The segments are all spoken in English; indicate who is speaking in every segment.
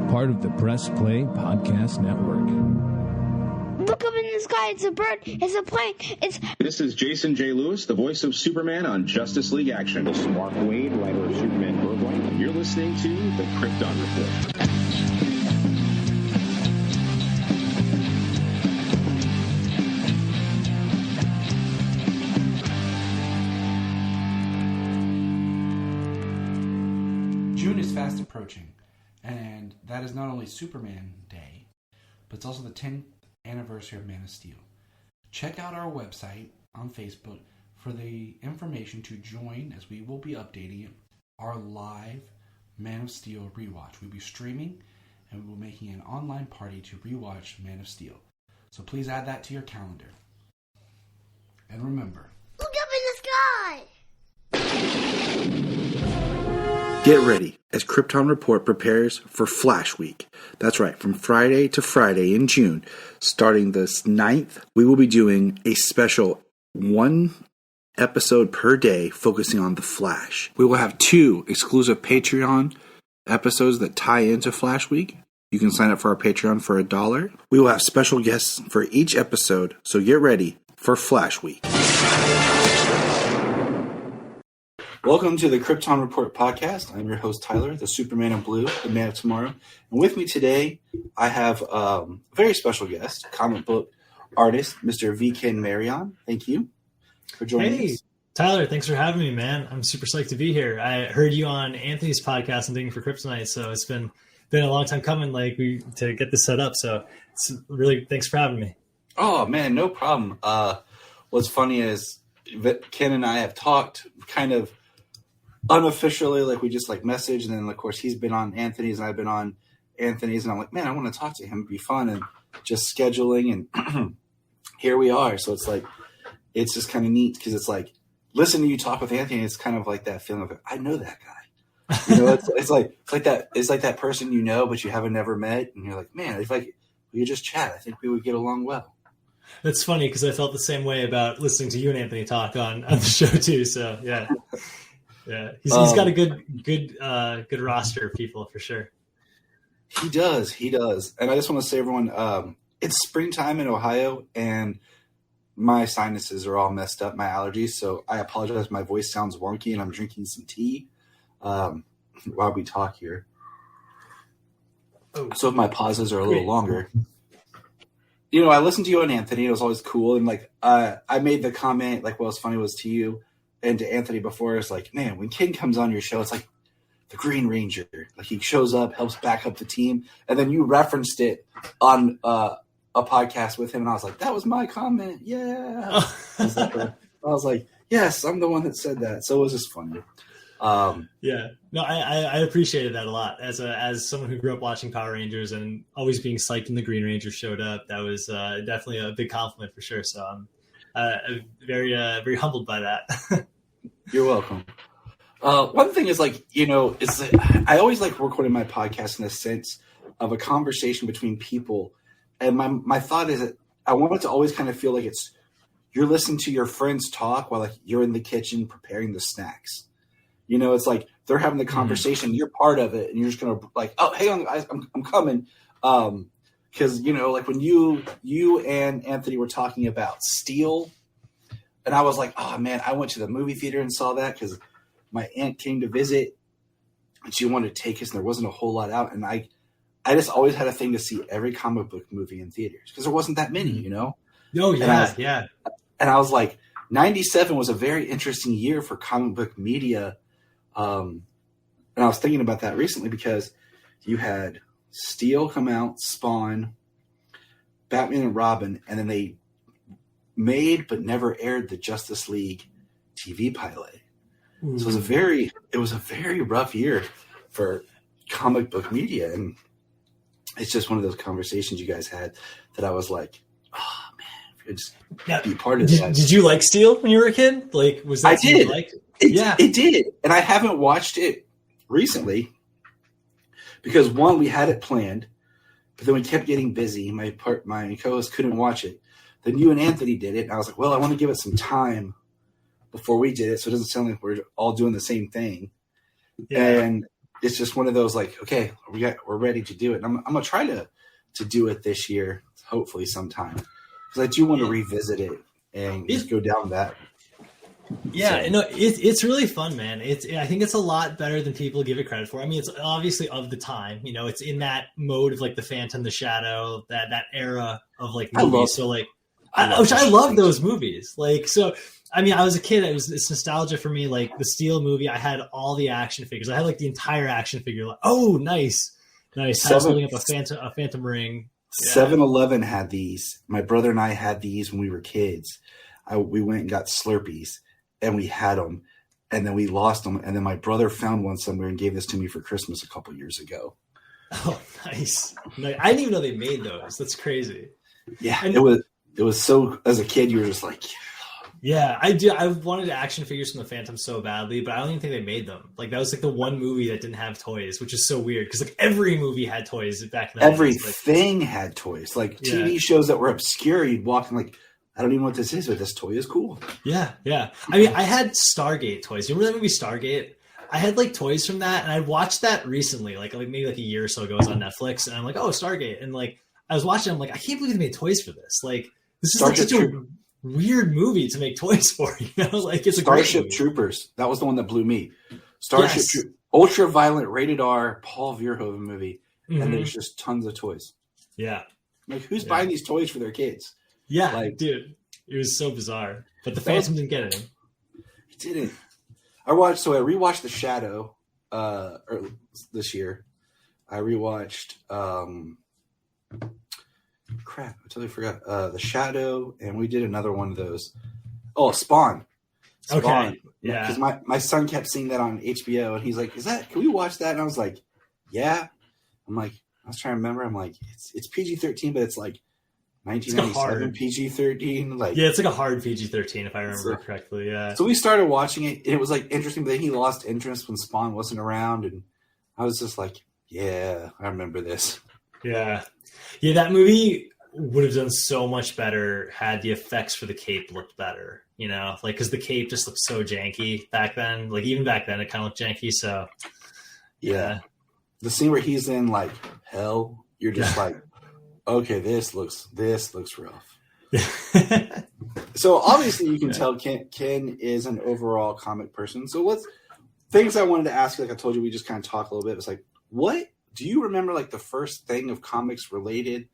Speaker 1: part of the Press Play Podcast Network.
Speaker 2: Look up in the sky. It's a bird. It's a plane.
Speaker 3: This is Jason J. Lewis, the voice of Superman on Justice League Action. This is Mark Wade, writer of Superman Worldwide, and you're listening to the Krypton Report.
Speaker 4: June is fast approaching, and that is not only Superman Day, but it's also the 10th anniversary of Man of Steel. Check out our website on Facebook for the information to join, as we will be updating our live Man of Steel rewatch. We'll be streaming, and we will be making an online party to rewatch Man of Steel. So please add that to your calendar. And remember,
Speaker 2: look up in the sky.
Speaker 5: Get ready as Krypton Report prepares for Flash Week. That's right, from Friday to Friday in June, starting this 9th, we will be doing a special 1 episode per day focusing on the Flash. We will have 2 exclusive Patreon episodes that tie into Flash Week. You can sign up for our Patreon for $1. We will have special guests for each episode, so get ready for Flash Week. Welcome to the Krypton Report podcast. I'm your host, Tyler, the Superman in Blue, the Man of Tomorrow. And with me today, I have a very special guest, comic book artist, Mr. V Ken Marion. Thank you for joining us.
Speaker 6: Tyler, thanks for having me, man. I'm super psyched to be here. I heard you on Anthony's podcast and Digging for Kryptonite, so it's been a long time coming, to get this set up. So it's really, thanks for having me.
Speaker 5: Oh man, no problem. What's funny is Ken and I have talked kind of unofficially, we just messaged, and then of course he's been on Anthony's and I've been on Anthony's, and I'm like, man, I want to talk to him. It'd be fun, and just scheduling, and here we are. So it's just kind of neat because it's listening to you talk with Anthony. It's kind of like that feeling of I know that guy. It's like that person you know but you haven't never met, and you're like, man, if we could just chat, I think we would get along well.
Speaker 6: That's funny because I felt the same way about listening to you and Anthony talk on the show too. So yeah. Yeah, he's got a good roster of people for sure.
Speaker 5: He does, and I just want to say, everyone, it's springtime in Ohio, and my sinuses are all messed up, my allergies. So I apologize. My voice sounds wonky, and I'm drinking some tea while we talk here. So if my pauses are a little longer, I listened to you and Anthony. It was always cool, and I made the comment what was funny was to you and to Anthony before, it's man, when Ken comes on your show, it's like the Green Ranger. He shows up, helps back up the team. And then you referenced it on a podcast with him. And I was like, that was my comment. Yeah. I was like, yes, I'm the one that said that. So it was just funny.
Speaker 6: Yeah, no, I appreciated that a lot. As someone who grew up watching Power Rangers and always being psyched when the Green Ranger showed up, that was definitely a big compliment for sure. So I'm very humbled by that.
Speaker 5: You're welcome. One thing is I always like recording my podcast in the sense of a conversation between people. And my thought is that I want it to always kind of feel like you're listening to your friends talk while you're in the kitchen preparing the snacks. It's they're having the conversation, you're part of it, and you're just going to oh, hang on, guys, I'm coming. Because, when you and Anthony were talking about Steel, and I was like, oh, man, I went to the movie theater and saw that because my aunt came to visit, and she wanted to take us, and there wasn't a whole lot out. And I just always had a thing to see every comic book movie in theaters because there wasn't that many,
Speaker 6: Oh, yeah, yeah.
Speaker 5: And I was like, 97 was a very interesting year for comic book media. And I was thinking about that recently because you had Steel come out, Spawn, Batman and Robin, and then they made but never aired the Justice League TV pilot. So it was a very rough year for comic book media, and it's just one of those conversations you guys had that I was like, oh man, just be part of that.
Speaker 6: Did you like Steel when you were a kid? Was that
Speaker 5: something you
Speaker 6: liked?
Speaker 5: It did, and I haven't watched it recently because one, we had it planned, but then we kept getting busy. My co-host couldn't watch it. Then you and Anthony did it, and I was like, well, I want to give it some time before we did it, so it doesn't sound like we're all doing the same thing. Yeah. And it's just one of those like, okay, we're ready to do it. And I'm gonna try to do it this year, hopefully sometime, because I do want to revisit it and just go down that.
Speaker 6: Yeah, so. No, it's really fun, man. I think it's a lot better than people give it credit for. I mean, it's obviously of the time, you know, it's in that mode of like the Phantom, the Shadow, that era of like movies. I love those movies. Like, so, I mean, I was a kid. It's nostalgia for me. Like the Steel movie, I had all the action figures. I had like the entire action figure. Like, oh, nice. I was holding up a Phantom ring.
Speaker 5: 7-Eleven had these. My brother and I had these when we were kids. We went and got Slurpees. And we had them, and then we lost them. And then my brother found one somewhere and gave this to me for Christmas a couple years ago.
Speaker 6: Oh, nice! I didn't even know they made those. That's crazy.
Speaker 5: Yeah, and it was so. As a kid, you were just like,
Speaker 6: yeah, I do. I wanted action figures from the Phantom so badly, but I don't even think they made them. Like that was like the one movie that didn't have toys, which is so weird because like every movie had toys back in the
Speaker 5: everything had toys. Like TV shows that were obscure, you'd walk in like, I don't even know what this is, but this toy is cool.
Speaker 6: Yeah. I mean, I had Stargate toys. You remember that movie Stargate? I had like toys from that, and I watched that recently, like maybe like a year or so ago. It was on Netflix, and I'm like, oh, Stargate, and like I was watching. I'm like, I can't believe they made toys for this. Like, this is like such a weird movie to make toys for. You know, like it's a
Speaker 5: Starship Troopers. That was the one that blew me. Ultra violent, rated R, Paul Verhoeven movie, and there's just tons of toys.
Speaker 6: Yeah,
Speaker 5: like who's buying these toys for their kids?
Speaker 6: Yeah, like, dude, it was so bizarre. But the Phantom didn't get it.
Speaker 5: He didn't. I rewatched The Shadow this year. I rewatched I totally forgot. The Shadow, and we did another one of those. Oh, Spawn.
Speaker 6: Okay. Yeah.
Speaker 5: Because my son kept seeing that on HBO, and he's like, can we watch that? And I was like, yeah. I'm like, I was trying to remember. I'm like, it's PG-13, but it's like 1997 PG-13. Like,
Speaker 6: yeah, it's like a hard PG-13 if I remember correctly. Yeah.
Speaker 5: So we started watching it, and it was like interesting, but then he lost interest when Spawn wasn't around, and I was just like, yeah, I remember this.
Speaker 6: Yeah, that movie would have done so much better had the effects for the cape looked better. You know, like because the cape just looked so janky back then. Like even back then, it kind of looked janky. So
Speaker 5: yeah, the scene where he's in like hell, you're just like, okay, this looks rough. So obviously you can tell Ken is an overall comic person. So things I wanted to ask you, like I told you, we just kind of talk a little bit. It's like, what do you remember like the first thing of comics related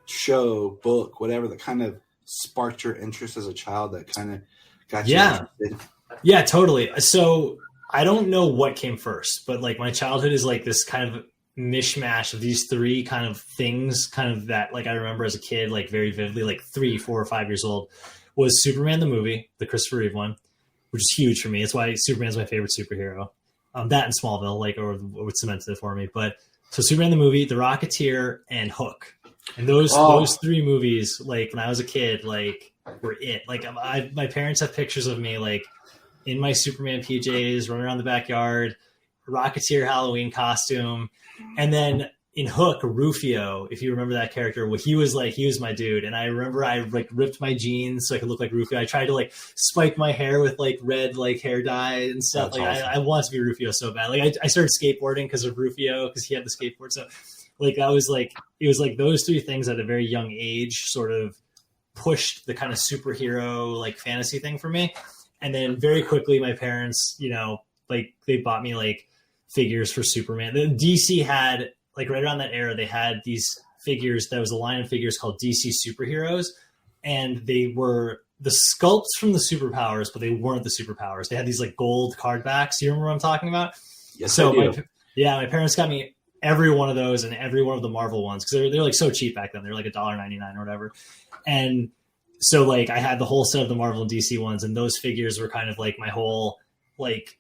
Speaker 5: show, book, whatever that kind of sparked your interest as a child that kind of got you interested?
Speaker 6: Yeah, totally. So I don't know what came first, but like my childhood is like this kind of mishmash of these three kind of things, kind of that like I remember as a kid, like very vividly, like 3, 4, or 5 years old, was Superman the movie, the Christopher Reeve one, which is huge for me. It's why Superman's my favorite superhero. That and Smallville, like, or what cemented it for me. But so Superman the movie, The Rocketeer, and Hook, and those three movies, like when I was a kid, like were it. Like my parents have pictures of me like in my Superman PJs, running around the backyard, Rocketeer Halloween costume. And then in Hook, Rufio, if you remember that character, he was my dude. And I remember I like ripped my jeans so I could look like Rufio. I tried to like spike my hair with like red like hair dye and stuff. That's awesome. I wanted to be Rufio so bad. Like I started skateboarding because of Rufio, because he had the skateboard. So like that was like, it was like those three things at a very young age sort of pushed the kind of superhero like fantasy thing for me. And then very quickly my parents, you know, like they bought me like figures for Superman. The DC had like right around that era, they had these figures. That was a line of figures called DC Superheroes, and they were the sculpts from the superpowers, but they weren't the superpowers. They had these like gold card backs. You remember what I'm talking about?
Speaker 5: Yes,
Speaker 6: so
Speaker 5: I do.
Speaker 6: My parents got me every one of those and every one of the Marvel ones because they're like so cheap back then. They're like $1.99 or whatever, and so like I had the whole set of the Marvel and DC ones, and those figures were kind of like my whole like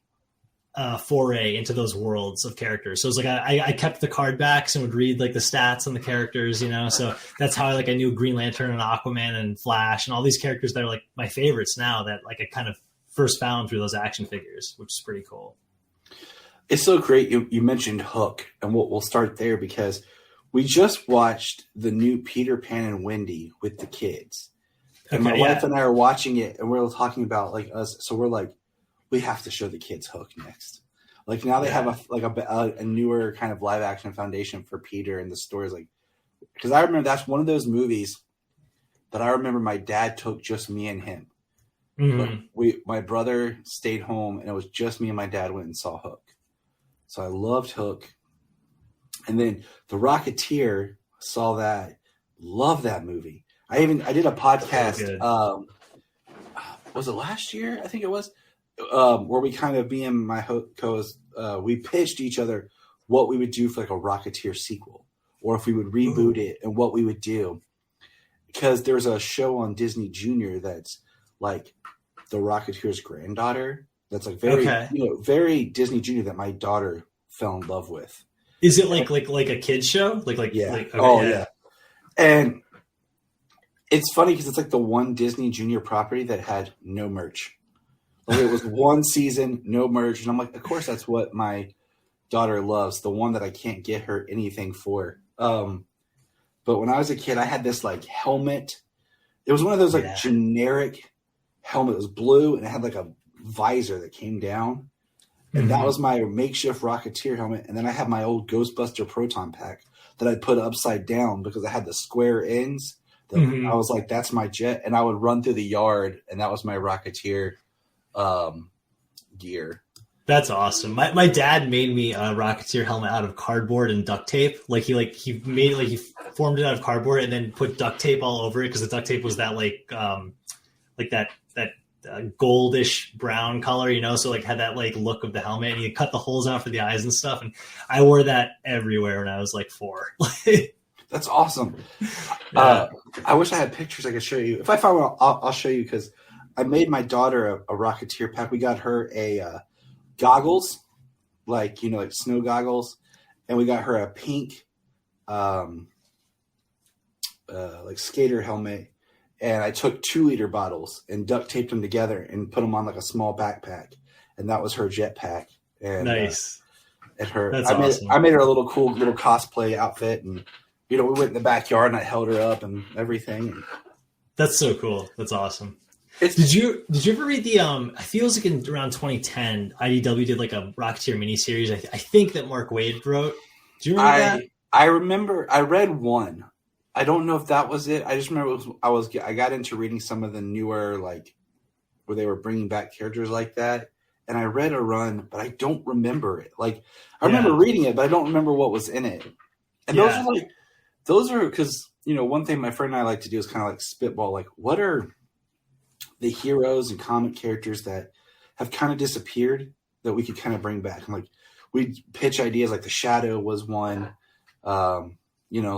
Speaker 6: foray into those worlds of characters. So it was like I kept the card backs and would read like the stats on the characters, you know. So that's how I knew Green Lantern and Aquaman and Flash and all these characters that are like my favorites now that like I kind of first found through those action figures, which is pretty cool.
Speaker 5: It's so great you mentioned Hook, and we'll start there because we just watched the new Peter Pan and Wendy with the kids. And my wife and I are watching it, and we're talking about like us. So we're like, we have to show the kids Hook next. Like now they have a newer kind of live action foundation for Peter, and the stories like, because I remember that's one of those movies that I remember my dad took just me and him. Mm-hmm. My brother stayed home, and it was just me and my dad went and saw Hook. So I loved Hook. And then The Rocketeer, saw that, loved that movie. I did a podcast. Was it last year? I think it was. Where we kind of, me and my co-host, we pitched each other what we would do for like a Rocketeer sequel, or if we would reboot it and what we would do. Because there's a show on Disney Junior that's like the Rocketeer's granddaughter. That's like very Disney Junior that my daughter fell in love with.
Speaker 6: Is it like a kid's show?
Speaker 5: Yeah. And it's funny because it's like the one Disney Junior property that had no merch. Like it was one season, no merch, and I'm like, of course that's what my daughter loves. The one that I can't get her anything for. But when I was a kid, I had this like helmet. It was one of those like generic helmet. It was blue and it had like a visor that came down. And that was my makeshift Rocketeer helmet. And then I had my old Ghostbuster proton pack that I put upside down because I had the square ends. I was like, that's my jet. And I would run through the yard, and that was my Rocketeer gear.
Speaker 6: That's awesome. My dad made me a Rocketeer helmet out of cardboard and duct tape. He formed it out of cardboard and then put duct tape all over it because the duct tape was that that goldish brown color, so like had that like look of the helmet, and you cut the holes out for the eyes and stuff. And I wore that everywhere when I was like 4.
Speaker 5: That's awesome. Yeah. I wish I had pictures I could show you. If I find one, I'll show you, because I made my daughter a Rocketeer pack. We got her a goggles, like snow goggles, and we got her a pink like skater helmet. And I took 2-liter bottles and duct taped them together and put them on like a small backpack, and that was her jetpack. And
Speaker 6: nice.
Speaker 5: Awesome. I made her a little cool little cosplay outfit, and we went in the backyard and I held her up and everything.
Speaker 6: That's so cool. That's awesome. Did you ever read the I feel like in around 2010 IDW did like a Rocketeer miniseries I think that Mark Waid wrote. Do you remember that?
Speaker 5: I remember I read one. I don't know if that was it. I just remember I got into reading some of the newer, like where they were bringing back characters like that, and I read a run, but I don't remember it. Like I remember reading it, but I don't remember what was in it. And those are because one thing my friend and I like to do is kind of like spitball, like what are the heroes and comic characters that have kind of disappeared that we could kind of bring back. And like we pitch ideas, like the Shadow was one.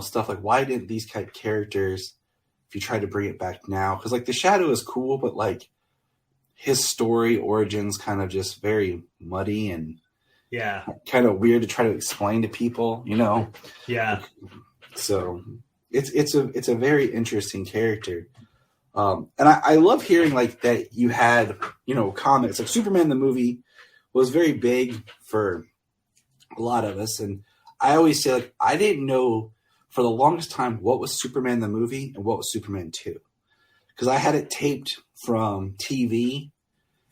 Speaker 5: Stuff like, why didn't these type characters, if you try to bring it back now, because like the Shadow is cool, but like his story origins kind of just very muddy and kind of weird to try to explain to people, so it's a very interesting character. And I love hearing like that you had comics like Superman the movie was very big for a lot of us, and I always say like I didn't know for the longest time what was Superman the movie and what was Superman 2, because I had it taped from TV.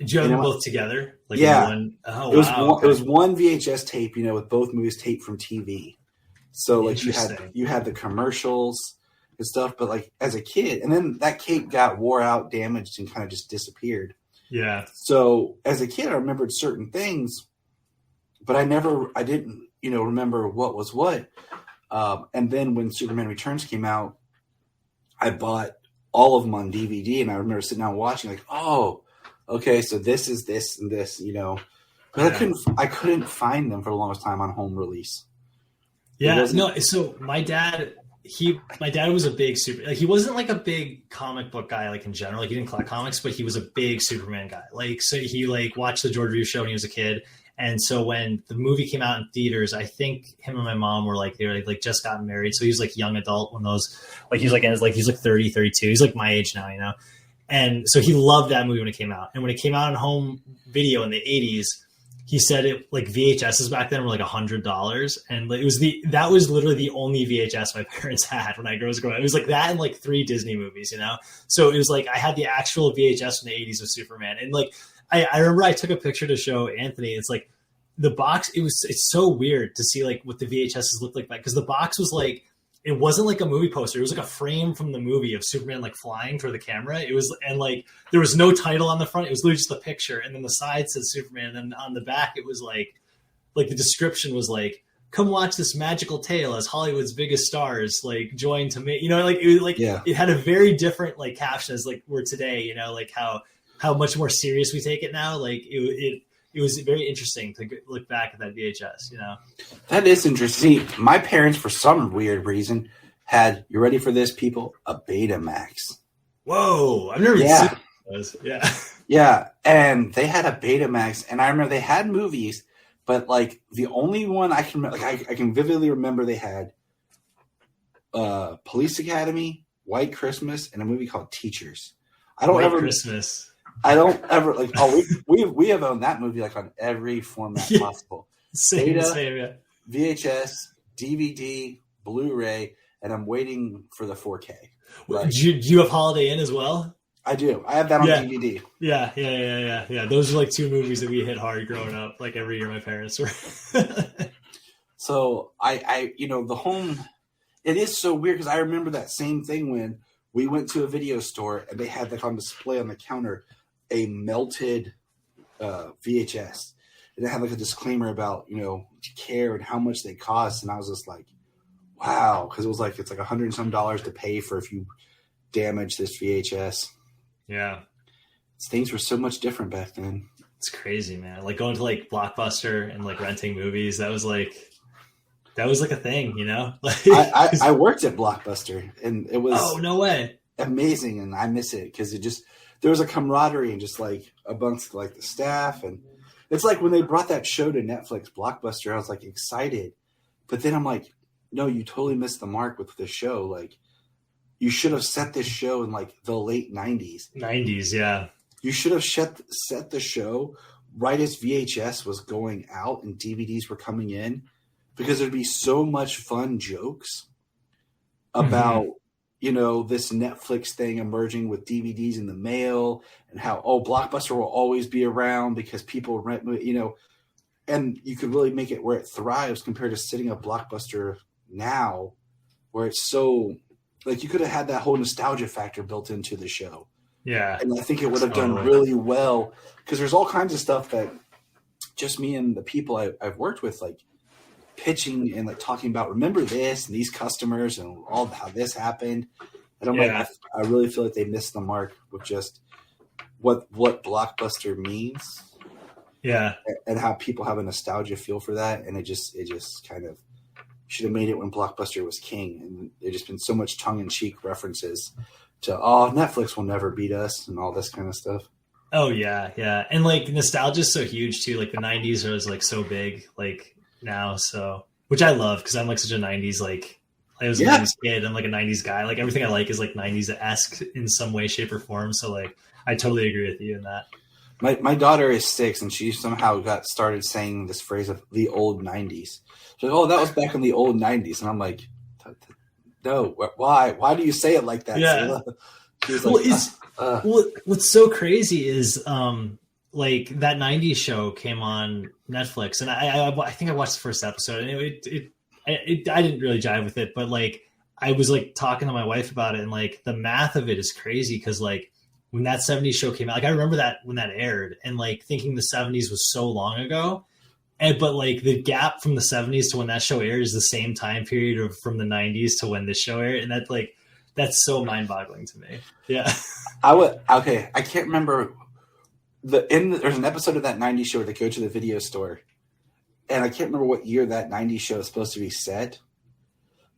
Speaker 6: Did you have them both together? Like
Speaker 5: it was one VHS tape, with both movies taped from TV. So like you had the commercials and stuff, but like as a kid, and then that tape got wore out, damaged, and kind of just disappeared.
Speaker 6: Yeah.
Speaker 5: So as a kid, I remembered certain things, but I didn't remember what was what. And then when Superman Returns came out, I bought all of them on DVD, and I remember sitting down watching like, oh, okay, so this is this and this, but I couldn't find them for the longest time on home release.
Speaker 6: Yeah, no. So my dad was a big he wasn't like a big comic book guy, like in general, like he didn't collect comics, but he was a big Superman guy. Like, so he like watched the George Reeves show when he was a kid. And so when the movie came out in theaters, I think him and my mom were like, they were like just gotten married. So he was like young adult when those, like he's like 30, 32. He's like my age now, And so he loved that movie when it came out. And when it came out on home video in the 80s, he said it like VHSs back then were like $100. And that was literally the only VHS my parents had when I was growing up. It was like that and like 3 Disney movies, So it was like I had the actual VHS from the 80s of Superman. And like I remember I took a picture to show Anthony. It's like the box, it's so weird to see like what the VHSs look like, because the box was like, it wasn't like a movie poster. It was like a frame from the movie of Superman like flying toward the camera. It was, and like there was no title on the front. It was literally just the picture, and then the side said Superman, and then on the back it was like the description was like, "Come watch this magical tale as Hollywood's biggest stars like join to make," like it was like It had a very different like caption as like we're today. Like how much more serious we take it now. Like it was very interesting to look back at that VHS, That is interesting. See, my parents, for some weird reason, had, you ready for this, people? A Betamax. Whoa. I've never seen those. Yeah.
Speaker 5: Yeah. And they had a Betamax, and I remember they had movies, but like the only one I can remember, like I can vividly remember they had Police Academy, White Christmas, and a movie called Teachers.
Speaker 6: Christmas.
Speaker 5: I don't ever like. Oh, we have owned that movie like on every format possible.
Speaker 6: Same,
Speaker 5: VHS, DVD, Blu-ray, and I'm waiting for the 4K.
Speaker 6: Right? Do you have Holiday Inn as well?
Speaker 5: I do. I have that on DVD.
Speaker 6: Yeah. Those are like two movies that we hit hard growing up. Like every year, my parents were.
Speaker 5: So I the home. It is so weird because I remember that same thing when we went to a video store and they had like on display on the counter a melted VHS, and it had like a disclaimer about care and how much they cost, and I was just like, wow, because it's like $100 and some to pay for if you damage this VHS.
Speaker 6: Yeah,
Speaker 5: things were so much different back then.
Speaker 6: It's crazy, man. Like going to like Blockbuster and like renting movies, that was like a thing, Like,
Speaker 5: I worked at Blockbuster, and it was
Speaker 6: no way
Speaker 5: amazing, and I miss it because there was a camaraderie and just like amongst like the staff, and it's like when they brought that show to Netflix, Blockbuster, I was like excited, but then I'm like, no, you totally missed the mark with this show. Like, you should have set this show in like the late 90s.
Speaker 6: Yeah.
Speaker 5: You should have set the show right as VHS was going out and DVDs were coming in, because there'd be so much fun jokes about, this Netflix thing emerging with DVDs in the mail, and how, Blockbuster will always be around because people rent, and you could really make it where it thrives compared to sitting a Blockbuster now, where it's so, like, you could have had that whole nostalgia factor built into the show.
Speaker 6: Yeah.
Speaker 5: And I think it would have done really well, because there's all kinds of stuff that just me and the people I've worked with, like, pitching and like talking about, remember this and these customers and all how this happened. And I'm like, I really feel like they missed the mark with just what Blockbuster means.
Speaker 6: Yeah.
Speaker 5: And how people have a nostalgia feel for that. And it just kind of should have made it when Blockbuster was king. And there's just been so much tongue in cheek references to, Netflix will never beat us and all this kind of stuff.
Speaker 6: Oh yeah. Yeah. And like nostalgia is so huge too. Like the 90s was like so big, like now. So, which I love, because I'm like such a 90s, like I was a 90s kid. I'm like a 90s guy. Like everything I like is like 90s-esque in some way, shape, or form. So like I totally agree with you in that.
Speaker 5: My daughter is 6, and she somehow got started saying this phrase of the old 90s. She's like, that was back in the old 90s. And I'm like, no, why? Why do you say it like that?
Speaker 6: Yeah.
Speaker 5: She's like,
Speaker 6: what's so crazy is like that 90s show came on Netflix, and I think I watched the first episode, and I didn't really jive with it, but like I was like talking to my wife about it, and like the math of it is crazy, because like when that 70s show came out, like I remember that when that aired, and like thinking the 70s was so long ago, but like the gap from the 70s to when that show aired is the same time period of from the 90s to when this show aired, and that's so mind-boggling to me. Yeah.
Speaker 5: I can't remember there's an episode of that 90s show where they go to the video store, and I can't remember what year that 90s show is supposed to be set,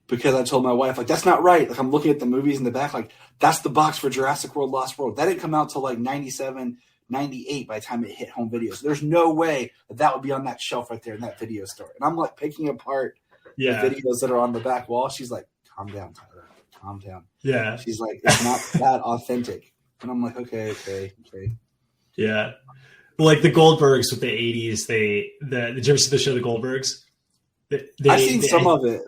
Speaker 5: because I told my wife, like, that's not right. Like, I'm looking at the movies in the back, like, that's the box for Jurassic World Lost World. That didn't come out till like 97, 98 by the time it hit home videos. There's no way that would be on that shelf right there in that video store. And I'm like picking apart the videos that are on the back wall. She's like, calm down, Tyler. Calm down.
Speaker 6: Yeah.
Speaker 5: She's like, it's not that authentic. And I'm like, okay.
Speaker 6: Yeah. Well, like the Goldbergs with the 80s, did you ever see the show The Goldbergs?
Speaker 5: I've seen some of it.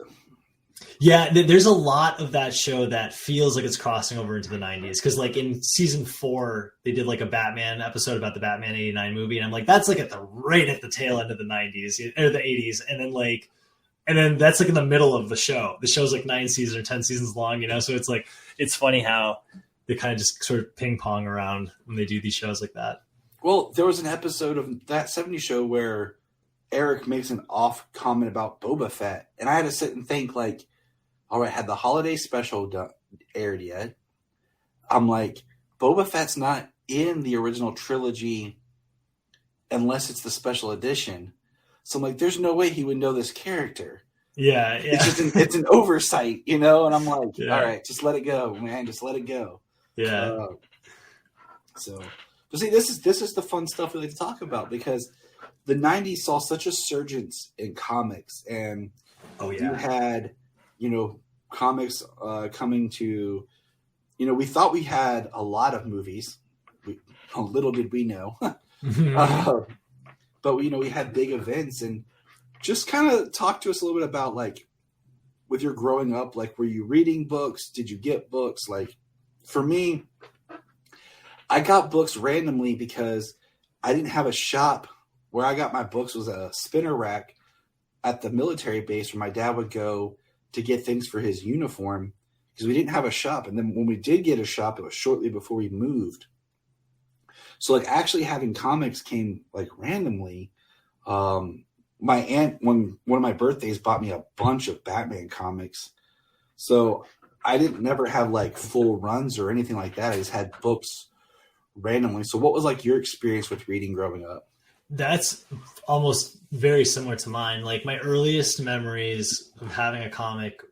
Speaker 6: Yeah, there's a lot of that show that feels like it's crossing over into the 90s. Because like in season 4, they did like a Batman episode about the Batman 89 movie. And I'm like, that's like right at the tail end of the 90s or the 80s. And then that's like in the middle of the show. The show's like 9 seasons or 10 seasons long, So it's like, it's funny how they kind of just sort of ping pong around when they do these shows like that.
Speaker 5: Well, there was an episode of that 70s show where Eric makes an off comment about Boba Fett. And I had to sit and think like, all right, had the holiday special aired yet? I'm like, Boba Fett's not in the original trilogy unless it's the special edition. So I'm like, there's no way he would know this character.
Speaker 6: Yeah.
Speaker 5: It's an oversight, And I'm like, all right, just let it go, man. Just let it go.
Speaker 6: Yeah.
Speaker 5: But see, this is the fun stuff we like to talk about because the 90s saw such a surgence in comics, and you had, comics coming to, we thought we had a lot of movies. Little did we know. But we had big events, and just kind of talk to us a little bit about like with your growing up, like were you reading books? Did you get books? Like for me, I got books randomly because I didn't have a shop. Where I got my books was a spinner rack at the military base where my dad would go to get things for his uniform because we didn't have a shop. And then when we did get a shop, it was shortly before we moved. So like actually having comics came like randomly. My aunt, one of my birthdays, bought me a bunch of Batman comics. So I didn't never have like full runs or anything like that. I just had books randomly. So what was like your experience with reading growing up?
Speaker 6: That's almost very similar to mine. Like my earliest memories of having a comic,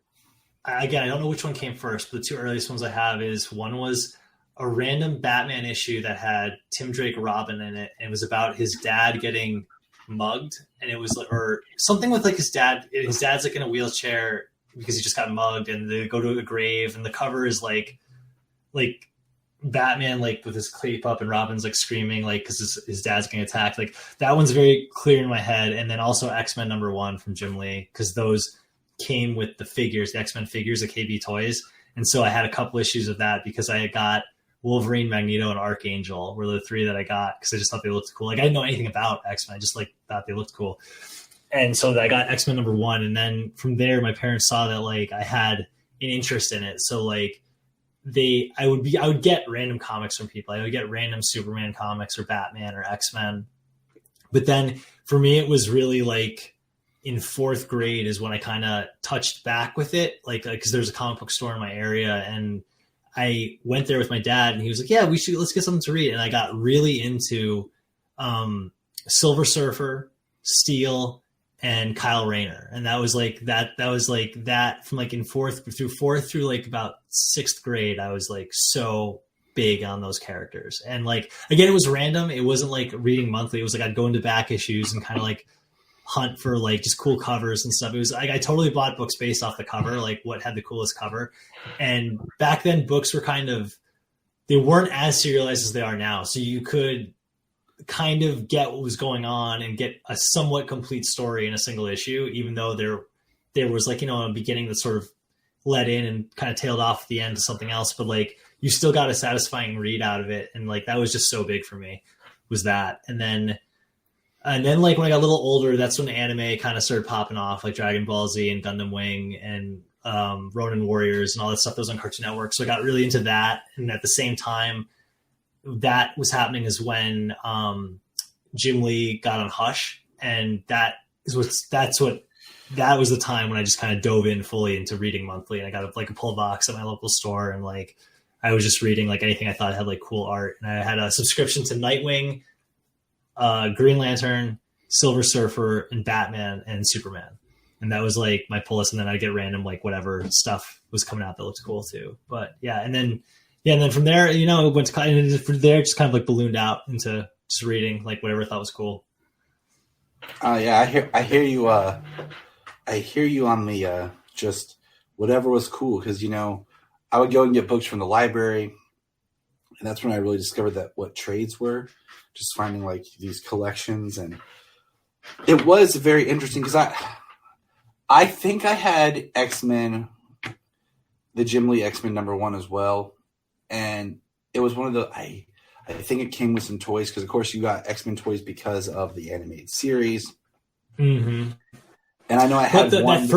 Speaker 6: again, I don't know which one came first, but the 2 earliest ones I have is one was a random Batman issue that had Tim Drake Robin in it. And it was about his dad getting mugged. And it was, or something with like his dad's like in a wheelchair because he just got mugged, and they go to a grave, and the cover is like Batman like with his cape up and Robin's like screaming like because his dad's getting attacked. Like that one's very clear in my head. And then also X-Men #1 from Jim Lee, because those came with the figures, the X-Men figures at KB Toys. And so I had a couple issues of that because I got Wolverine, Magneto, and Archangel were the 3 that I got because I just thought they looked cool. Like I didn't know anything about X-Men, I just like thought they looked cool. And so I got X-Men #1, and then from there my parents saw that like I had an interest in it. So like I would get random comics from people. I would get random Superman comics or Batman or X-Men. But then for me, it was really like in 4th grade is when I kind of touched back with it. Like, cause there's a comic book store in my area, and I went there with my dad, and he was like, yeah, let's get something to read. And I got really into, Silver Surfer, Steel, and Kyle Rayner. And that was like that from like in 4th through like about 6th grade, I was like so big on those characters. And like, again, it was random. It wasn't like reading monthly. It was like, I'd go into back issues and kind of like hunt for like just cool covers and stuff. It was like, I totally bought books based off the cover, like what had the coolest cover. And back then books were they weren't as serialized as they are now. So you could kind of get what was going on and get a somewhat complete story in a single issue, even though there was like, a beginning that sort of led in and kind of tailed off at the end to something else, but like you still got a satisfying read out of it. And like, that was just so big for me, was that. And then like when I got a little older, that's when anime kind of started popping off, like Dragon Ball Z and Gundam Wing and Ronin Warriors and all that stuff that was on Cartoon Network. So I got really into that. And at the same time that was happening is when Jim Lee got on Hush. And that was the time when I just kind of dove in fully into reading monthly. And I got like a pull box at my local store. And like, I was just reading like anything I thought had like cool art. And I had a subscription to Nightwing, Green Lantern, Silver Surfer, and Batman and Superman. And that was like my pull list. And then I'd get random, like whatever stuff was coming out that looked cool too. But yeah. And then from there, it went to, and from there, just kind of like ballooned out into just reading like whatever I thought was cool.
Speaker 5: Yeah, I hear you. I hear you on the just whatever was cool, because I would go and get books from the library, and that's when I really discovered that what trades were. Just finding like these collections, and it was very interesting because I think I had X-Men, the Jim Lee X-Men #1 as well, and it was one of the I think it came with some toys because of course you got X-Men toys because of the animated series.
Speaker 6: Mm-hmm.
Speaker 5: And I know I had one.
Speaker 6: That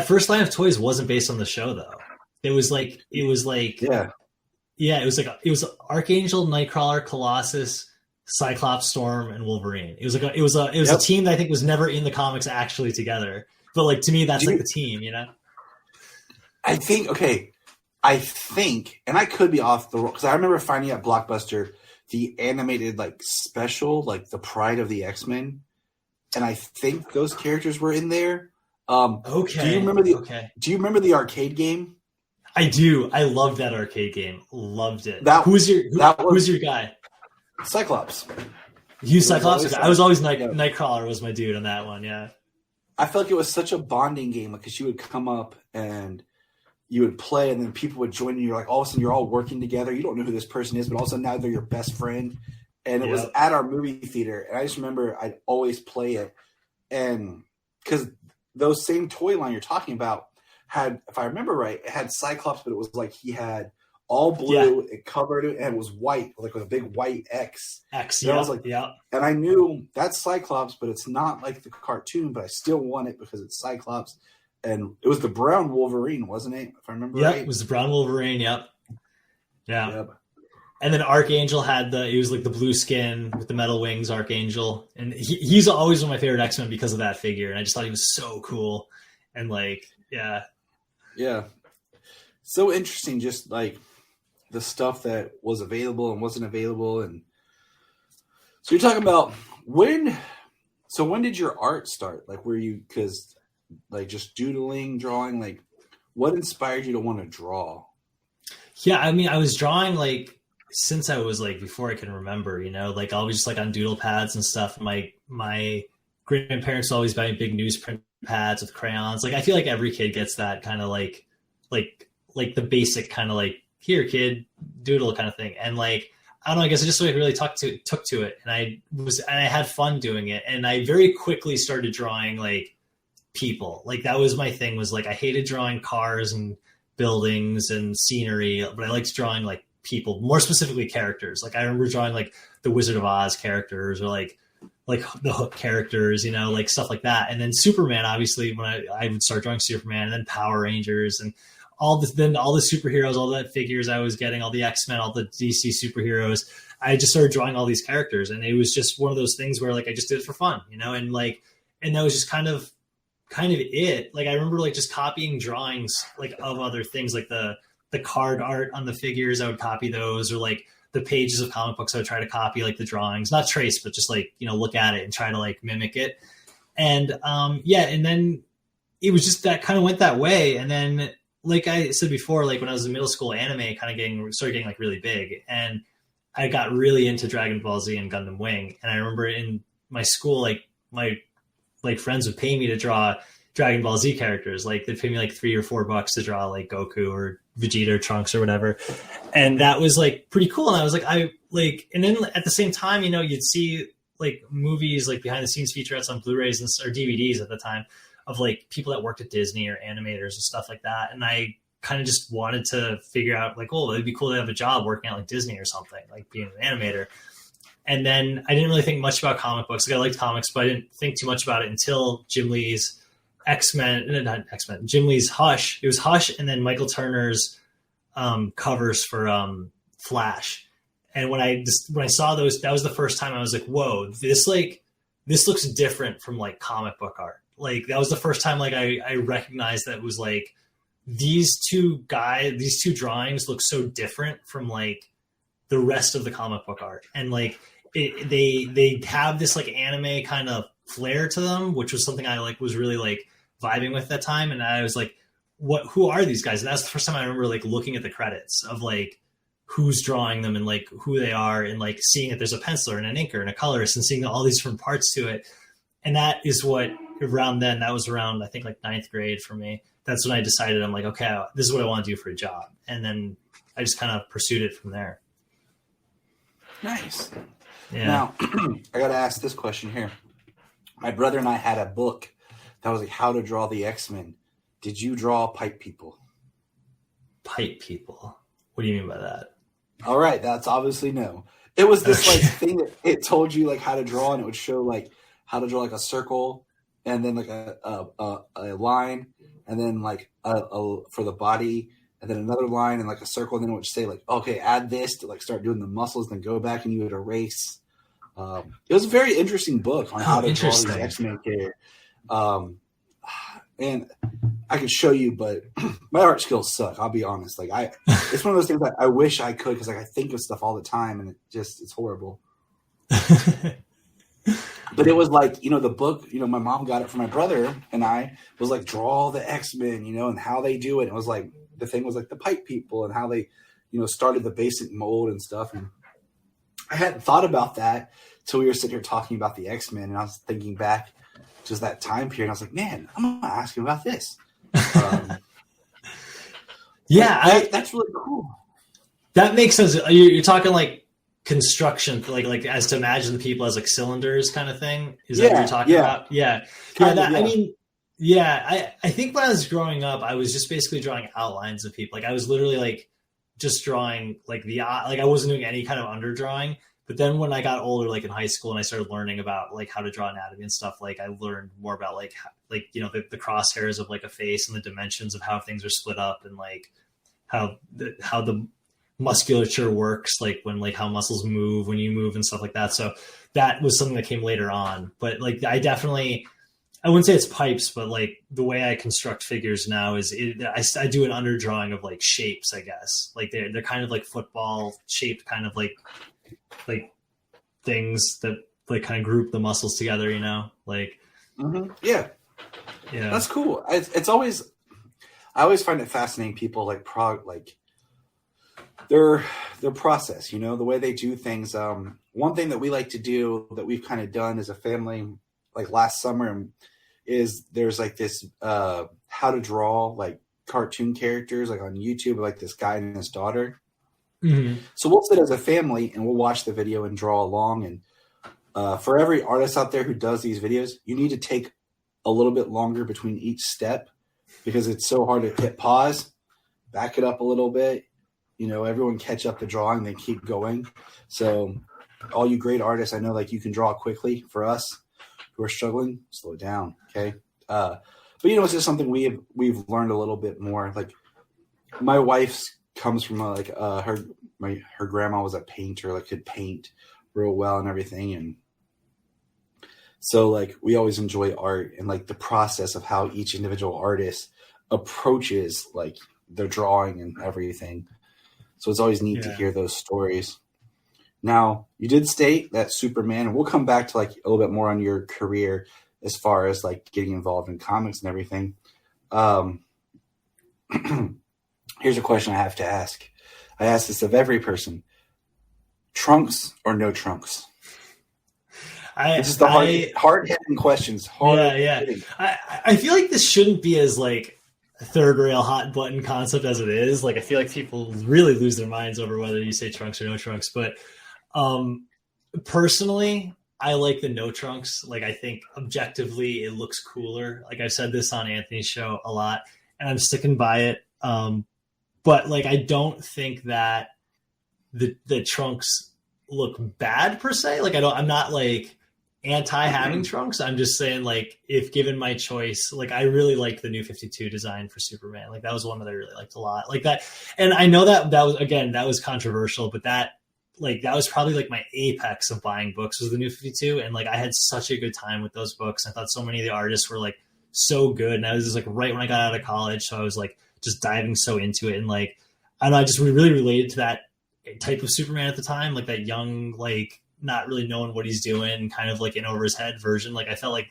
Speaker 6: first line of toys wasn't based on the show though. It was like it was Archangel, Nightcrawler, Colossus, Cyclops, Storm, and Wolverine. It was a team that I think was never in the comics actually together. But like to me, that's like the team, you know.
Speaker 5: I think, and I could be off the roll because I remember finding at Blockbuster the animated like special, like the Pride of the X-Men, and I think those characters were in there.
Speaker 6: Okay.
Speaker 5: Do you remember the arcade game?
Speaker 6: I do. I loved that arcade game. Loved it. Who's your guy?
Speaker 5: Cyclops.
Speaker 6: You Cyclops? I was always Nightcrawler was my dude on that one. Yeah.
Speaker 5: I felt like it was such a bonding game because you would come up and you would play, and then people would join you. You're like, all of a sudden, you're all working together. You don't know who this person is, but all of a sudden now they're your best friend. And it was at our movie theater, and I just remember I'd always play it, and because those same toy line you're talking about had, if I remember right, it had Cyclops, but it was like he had all blue, it covered it, and it was white, like with a big white X. And I was like, and I knew that's Cyclops, but it's not like the cartoon, but I still want it because it's Cyclops. And it was the brown Wolverine, wasn't it? If I remember right.
Speaker 6: It was the brown Wolverine. Yep. Yeah. Yep. And then Archangel had he was like the blue skin with the metal wings, Archangel. And he's always one of my favorite X-Men because of that figure. And I just thought he was so cool. And like, yeah.
Speaker 5: Yeah. So interesting, just like the stuff that was available and wasn't available. And so you're talking about when did your art start? Like, were you, because like just doodling, drawing, like what inspired you to want to draw?
Speaker 6: Yeah, I mean, I was drawing like since I was like before I can remember, you know, like I was just like on doodle pads and stuff. My grandparents always buy me big newsprint pads with crayons. Like I feel like every kid gets that kind of like the basic kind of like, here kid, doodle kind of thing. And like I don't know, I guess I just like really took to it, and I had fun doing it. And I very quickly started drawing like people. Like that was my thing, was like I hated drawing cars and buildings and scenery, but I liked drawing like people, more specifically characters. Like I remember drawing like the Wizard of Oz characters, or like the Hook characters, you know, like stuff like that. And then Superman, obviously, when I would start drawing Superman, and then Power Rangers and all the superheroes, all the figures I was getting, all the X-Men, all the DC superheroes. I just started drawing all these characters, and it was just one of those things where like I just did it for fun, you know, and that was just kind of it. Like I remember like just copying drawings like of other things, like the card art on the figures, I would copy those, or like the pages of comic books I would try to copy like the drawings, not trace, but just like, you know, look at it and try to like mimic it. And and then it was just that kind of went that way. And then like I said before, like when I was in middle school, anime kind of started getting like really big, and I got really into Dragon Ball Z and Gundam Wing. And I remember in my school, like my friends would pay me to draw Dragon Ball Z characters. Like they'd pay me like $3 or $4 to draw like Goku or Vegeta or Trunks or whatever. And that was like pretty cool. And I was like, and then at the same time, you know, you'd see like movies, like behind the scenes featurettes on Blu-rays or DVDs at the time of like people that worked at Disney or animators and stuff like that. And I kind of just wanted to figure out like, oh, it'd be cool to have a job working at like Disney or something, like being an animator. And then I didn't really think much about comic books. Like I liked comics, but I didn't think too much about it until Jim Lee's Jim Lee's Hush. It was Hush, and then Michael Turner's covers for Flash. And when I saw those, that was the first time I was like, whoa, this looks different from like comic book art. Like that was the first time like I recognized that it was like these two drawings look so different from like the rest of the comic book art. And like they have this like anime kind of flair to them, which was something I like was really like vibing with that time. And I was like, who are these guys? And that's the first time I remember like looking at the credits of like who's drawing them and like who they are, and like seeing that there's a penciler and an inker and a colorist, and seeing all these different parts to it. And that is what that was around, I think like 9th grade for me. That's when I decided, I'm like, okay, this is what I want to do for a job. And then I just kind of pursued it from there.
Speaker 5: Nice.
Speaker 6: Yeah.
Speaker 5: Now, I got to ask this question here. My brother and I had a book that was like how to draw the X-Men. Did you draw pipe people?
Speaker 6: Pipe people? What do you mean by that?
Speaker 5: All right, that's obviously no. It was this like thing that it told you like how to draw, and it would show like how to draw like a circle, and then like a line, and then like a for the body, and then another line and like a circle, and then it would say like, okay, add this to like start doing the muscles, then go back and you would erase. It was a very interesting book on how to draw these X-Men characters. And I could show you, but my art skills suck. I'll be honest. Like it's one of those things that I wish I could, because like I think of stuff all the time, and it's horrible. But it was like, the book, my mom got it for my brother, and I was like, draw the X-Men, and how they do it. And it was like, the thing was like the pipe people and how they, started the basic mold and stuff. And I hadn't thought about that till we were sitting here talking about the X-Men, and I was thinking back just that time period. I was like, man, I'm going to ask him about this.
Speaker 6: Yeah,
Speaker 5: that's really cool.
Speaker 6: That makes sense. You're talking like construction, like as to imagine the people as like cylinders kind of thing. Is that what you're talking about? Yeah. I think when I was growing up, I was just basically drawing outlines of people. Like I was literally like just drawing like I wasn't doing any kind of underdrawing. But then when I got older, like in high school, and I started learning about like how to draw anatomy and stuff, like I learned more about the crosshairs of like a face and the dimensions of how things are split up, and like how the musculature works, like when like how muscles move when you move and stuff like that. So that was something that came later on. But like I wouldn't say it's pipes, but like the way I construct figures now is I do an underdrawing of like shapes, I guess. Like they're kind of like football shaped, kind of like things that like kind of group the muscles together, like
Speaker 5: yeah, that's cool. It's always, I always find it fascinating, people like their process, the way they do things. One thing that we like to do that we've kind of done as a family, like last summer, is there's like this how to draw like cartoon characters like on YouTube, like this guy and his daughter. Mm-hmm. So we'll sit as a family and we'll watch the video and draw along. And for every artist out there who does these videos, you need to take a little bit longer between each step, because it's so hard to hit pause, back it up a little bit, everyone catch up the drawing, then keep going. So all you great artists, I know like you can draw quickly. For us who are struggling, slow it down. Okay. But it's just something we've learned a little bit more. Like my wife's comes from her grandma was a painter, like could paint real well and everything. And so like we always enjoy art and like the process of how each individual artist approaches like their drawing and everything. So it's always neat to hear those stories. Now, you did state that Superman, and we'll come back to like a little bit more on your career as far as like getting involved in comics and everything. Here's a question I have to ask. I ask this of every person: trunks or no trunks? It's just the hard-hitting questions.
Speaker 6: I feel like this shouldn't be as like third rail hot button concept as it is. Like I feel like people really lose their minds over whether you say trunks or no trunks. But personally, I like the no trunks. Like I think objectively it looks cooler. Like I've said this on Anthony's show a lot, and I'm sticking by it. But like I don't think that the trunks look bad per se. Like I'm not like anti having trunks. I'm just saying like if given my choice, like I really like the New 52 design for Superman. Like that was one that I really liked a lot. Like that, and I know that was controversial, but that was probably like my apex of buying books was the New 52, and like I had such a good time with those books. I thought so many of the artists were like so good, and I was just like right when I got out of college, so I was like just diving so into it, and like I don't know, I just really related to that type of Superman at the time, like that young, like not really knowing what he's doing, kind of like in over his head version. Like I felt like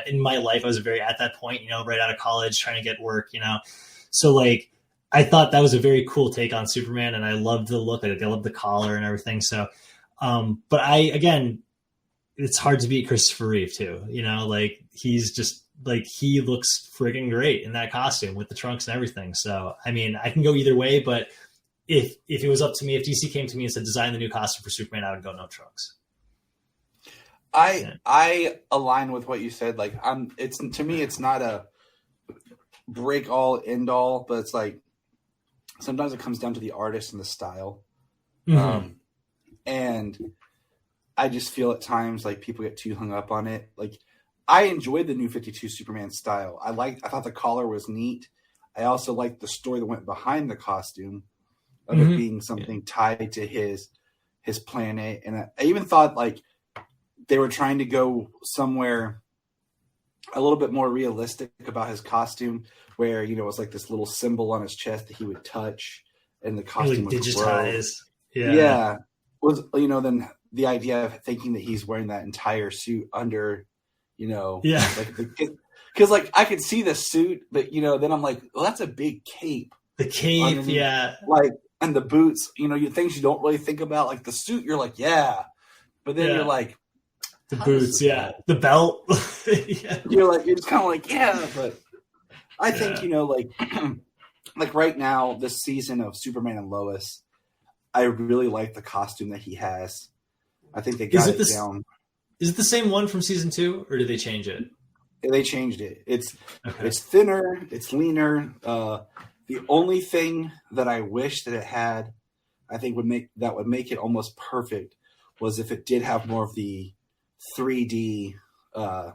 Speaker 6: in my life I was very at that point, right out of college, trying to get work, so like I thought that was a very cool take on Superman, and I loved the look. I loved the collar and everything. So, but it's hard to beat Christopher Reeve too. Like he's just like he looks friggin' great in that costume with the trunks and everything. So, I mean, I can go either way, but if it was up to me, if DC came to me and said design the new costume for Superman, I would go no trunks.
Speaker 5: I align with what you said. Like to me, it's not a break all end all, but it's like sometimes it comes down to the artist and the style. And I just feel at times like people get too hung up on it. Like I enjoyed the New 52 Superman style. I thought the collar was neat. I also liked the story that went behind the costume of it being something tied to his planet. And I even thought like they were trying to go somewhere a little bit more realistic about his costume, where, you know, it was like this little symbol on his chest that he would touch, and the costume
Speaker 6: like
Speaker 5: was
Speaker 6: digitized.
Speaker 5: Yeah. Was, you know, then the idea of thinking that he's wearing that entire suit under, you know, like because like I could see the suit, but you know, then I'm like, well, that's a big cape.
Speaker 6: The cape,
Speaker 5: like, and the boots, you know, things you don't really think about, like the suit. You're like, but then you're like,
Speaker 6: the boots, the belt.
Speaker 5: You're just kind of like, but I think, you know, like like right now, this season of Superman and Lois, I really like the costume that he has. I think they got it down.
Speaker 6: Is it the same one from season 2, or did they change it?
Speaker 5: They changed it. It's thinner, it's leaner. The only thing that I wish that it had, I think would make it almost perfect, was if it did have more of the 3D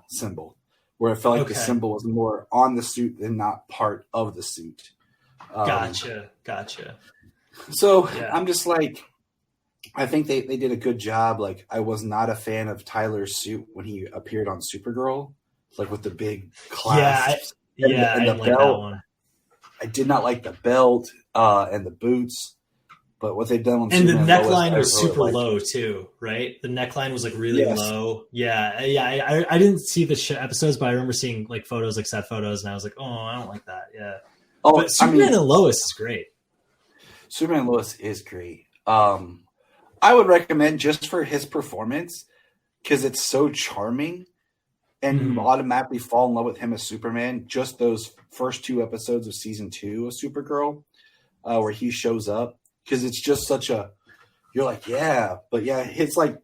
Speaker 5: symbol, where it felt like the symbol was more on the suit than not part of the suit.
Speaker 6: Gotcha.
Speaker 5: So I'm just like, I think they did a good job. Like, I was not a fan of Tyler's suit when he appeared on Supergirl, like with the big clasps.
Speaker 6: I didn't like that one.
Speaker 5: I did not like the belt and the boots, but what they've done on
Speaker 6: and
Speaker 5: Superman
Speaker 6: the neckline was
Speaker 5: really
Speaker 6: super low too, right? The neckline was like really low. I didn't see the episodes, but I remember seeing like photos, like set photos, and I was like, oh, I don't like that. But Superman and Lois is great.
Speaker 5: Superman and Lois is great. I would recommend just for his performance, because it's so charming, and you automatically fall in love with him as Superman. Just those first 2 episodes of season 2 of Supergirl, where he shows up, because it's just such a, you're like, it's like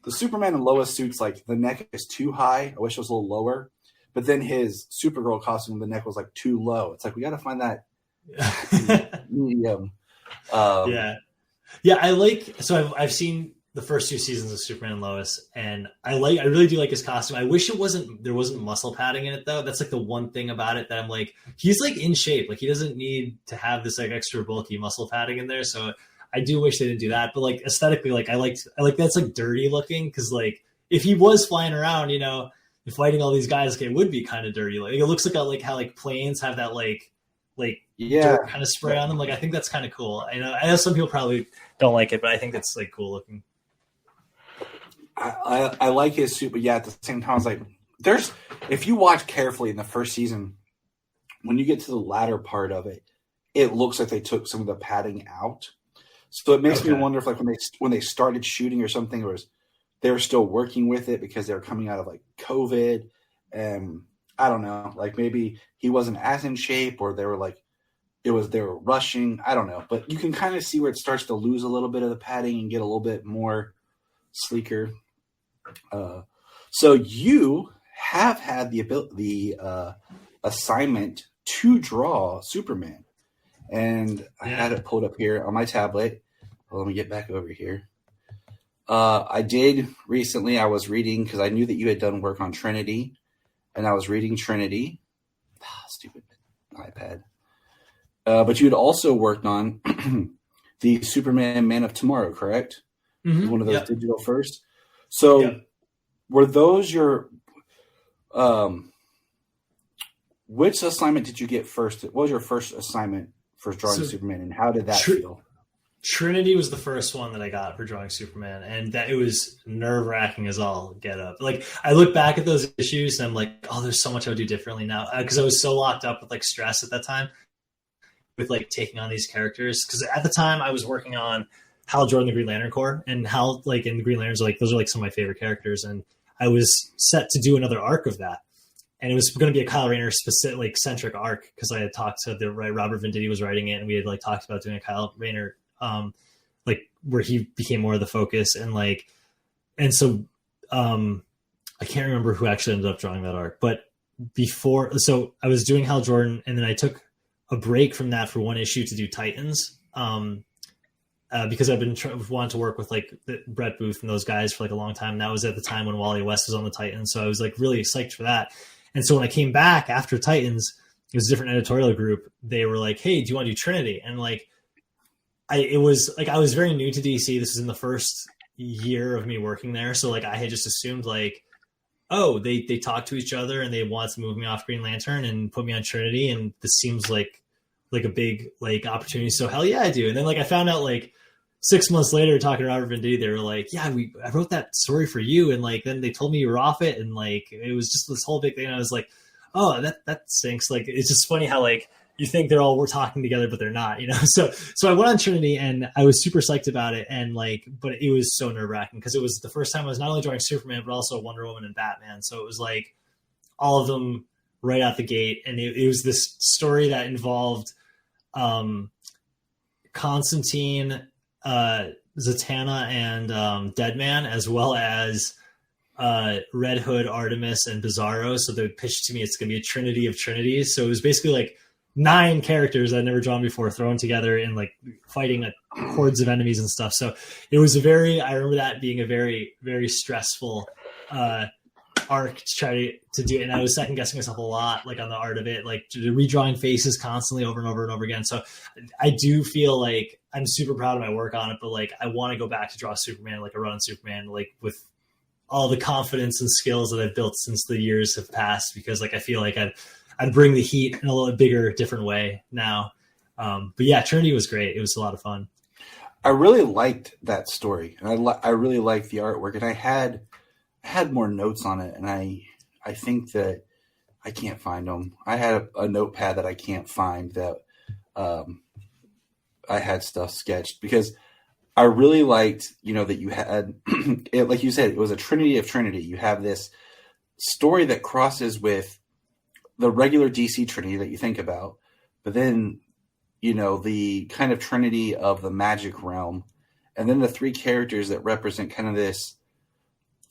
Speaker 5: the Superman and Lois suits, like the neck is too high. I wish it was a little lower, but then his Supergirl costume, the neck was like too low. It's like, we got to find that medium.
Speaker 6: I like, so I've seen the first 2 seasons of Superman and Lois, and I really do like his costume. I wish there wasn't muscle padding in it though. That's like the one thing about it that I'm like, he's like in shape. Like he doesn't need to have this like extra bulky muscle padding in there. So I do wish they didn't do that. But like aesthetically, like I like that's like dirty looking. Cause like if he was flying around, you know, and fighting all these guys, it would be kind of dirty. Like it looks like how like planes have that like dirt kind of spray on them. Like I think that's kind of cool. I know some people probably don't like it, but I think that's like cool looking.
Speaker 5: I like his suit, but at the same time, I was like, if you watch carefully in the first season, when you get to the latter part of it, it looks like they took some of the padding out. So it makes me wonder if like when they started shooting or something, they were still working with it because they were coming out of like COVID, and I don't know, like maybe he wasn't as in shape, or they were rushing. I don't know, but you can kind of see where it starts to lose a little bit of the padding and get a little bit more sleeker. So you have had the assignment to draw Superman, and I had it pulled up here on my tablet. Well, let me get back over here. I did recently. I was reading because I knew that you had done work on Trinity, and I was reading Trinity. Stupid iPad. But you had also worked on the Superman Man of Tomorrow, correct? Mm-hmm. One of those digital first. So were those your which assignment did you get first? What was your first assignment for drawing Superman, and how did that feel?
Speaker 6: Trinity was the first one that I got for drawing Superman, and that it was nerve-wracking as all get up. Like I look back at those issues and I'm like, oh, there's so much I would do differently now, because I was so locked up with like stress at that time with like taking on these characters. Because at the time I was working on Hal Jordan, the Green Lantern Corps, and Hal, like in the Green Lanterns, like those are like some of my favorite characters, and I was set to do another arc of that. And it was going to be a Kyle Rayner specific, like centric arc, because I had talked to Robert Venditti was writing it, and we had like talked about doing a Kyle Rayner, like where he became more of the focus, and so I can't remember who actually ended up drawing that arc, but so I was doing Hal Jordan, and then I took a break from that for one issue to do Titans. Because I've been wanting to work with like Brett Booth and those guys for like a long time. And that was at the time when Wally West was on the Titans. So I was like really psyched for that. And so when I came back after Titans, it was a different editorial group. They were like, "Hey, do you want to do Trinity?" And like, I was very new to DC. This was in the first year of me working there. So like I had just assumed like, oh, they talked to each other and they wanted to move me off Green Lantern and put me on Trinity. And this seems like a big like opportunity. So hell yeah, I do. And then like I found out like 6 months later, talking to Robert Venditti, they were like, "Yeah, I wrote that story for you," and like then they told me you were off it, and like it was just this whole big thing. And I was like, "Oh, that stinks." Like it's just funny how like you think we're talking together, but they're not, you know. So I went on Trinity, and I was super psyched about it, and like, but it was so nerve wracking because it was the first time I was not only drawing Superman but also Wonder Woman and Batman. So it was like all of them right out the gate, and it was this story that involved Constantine, Zatanna, and Deadman, as well as Red Hood, Artemis, and Bizarro. So they pitched to me it's going to be a trinity of trinities. So it was basically like 9 characters I'd never drawn before thrown together and like fighting like hordes of enemies and stuff. So it was I remember that being a very, very stressful arc to try to do it. And I was second guessing myself a lot, like on the art of it, like redrawing faces constantly over and over and over again. So I do feel like I'm super proud of my work on it, but like I want to go back to draw Superman, like a run on Superman, like with all the confidence and skills that I've built since the years have passed, because like I feel like I'd bring the heat in a little bigger, different way now. But yeah, Trinity was great. It was a lot of fun.
Speaker 5: I really liked that story, and I really liked the artwork, and I had more notes on it, and I think that I can't find them. I had a notepad that I can't find that I had stuff sketched, because I really liked, that you had it, like you said, it was a trinity of Trinity. You have this story that crosses with the regular DC Trinity that you think about, but then, the kind of Trinity of the magic realm, and then the 3 characters that represent kind of this,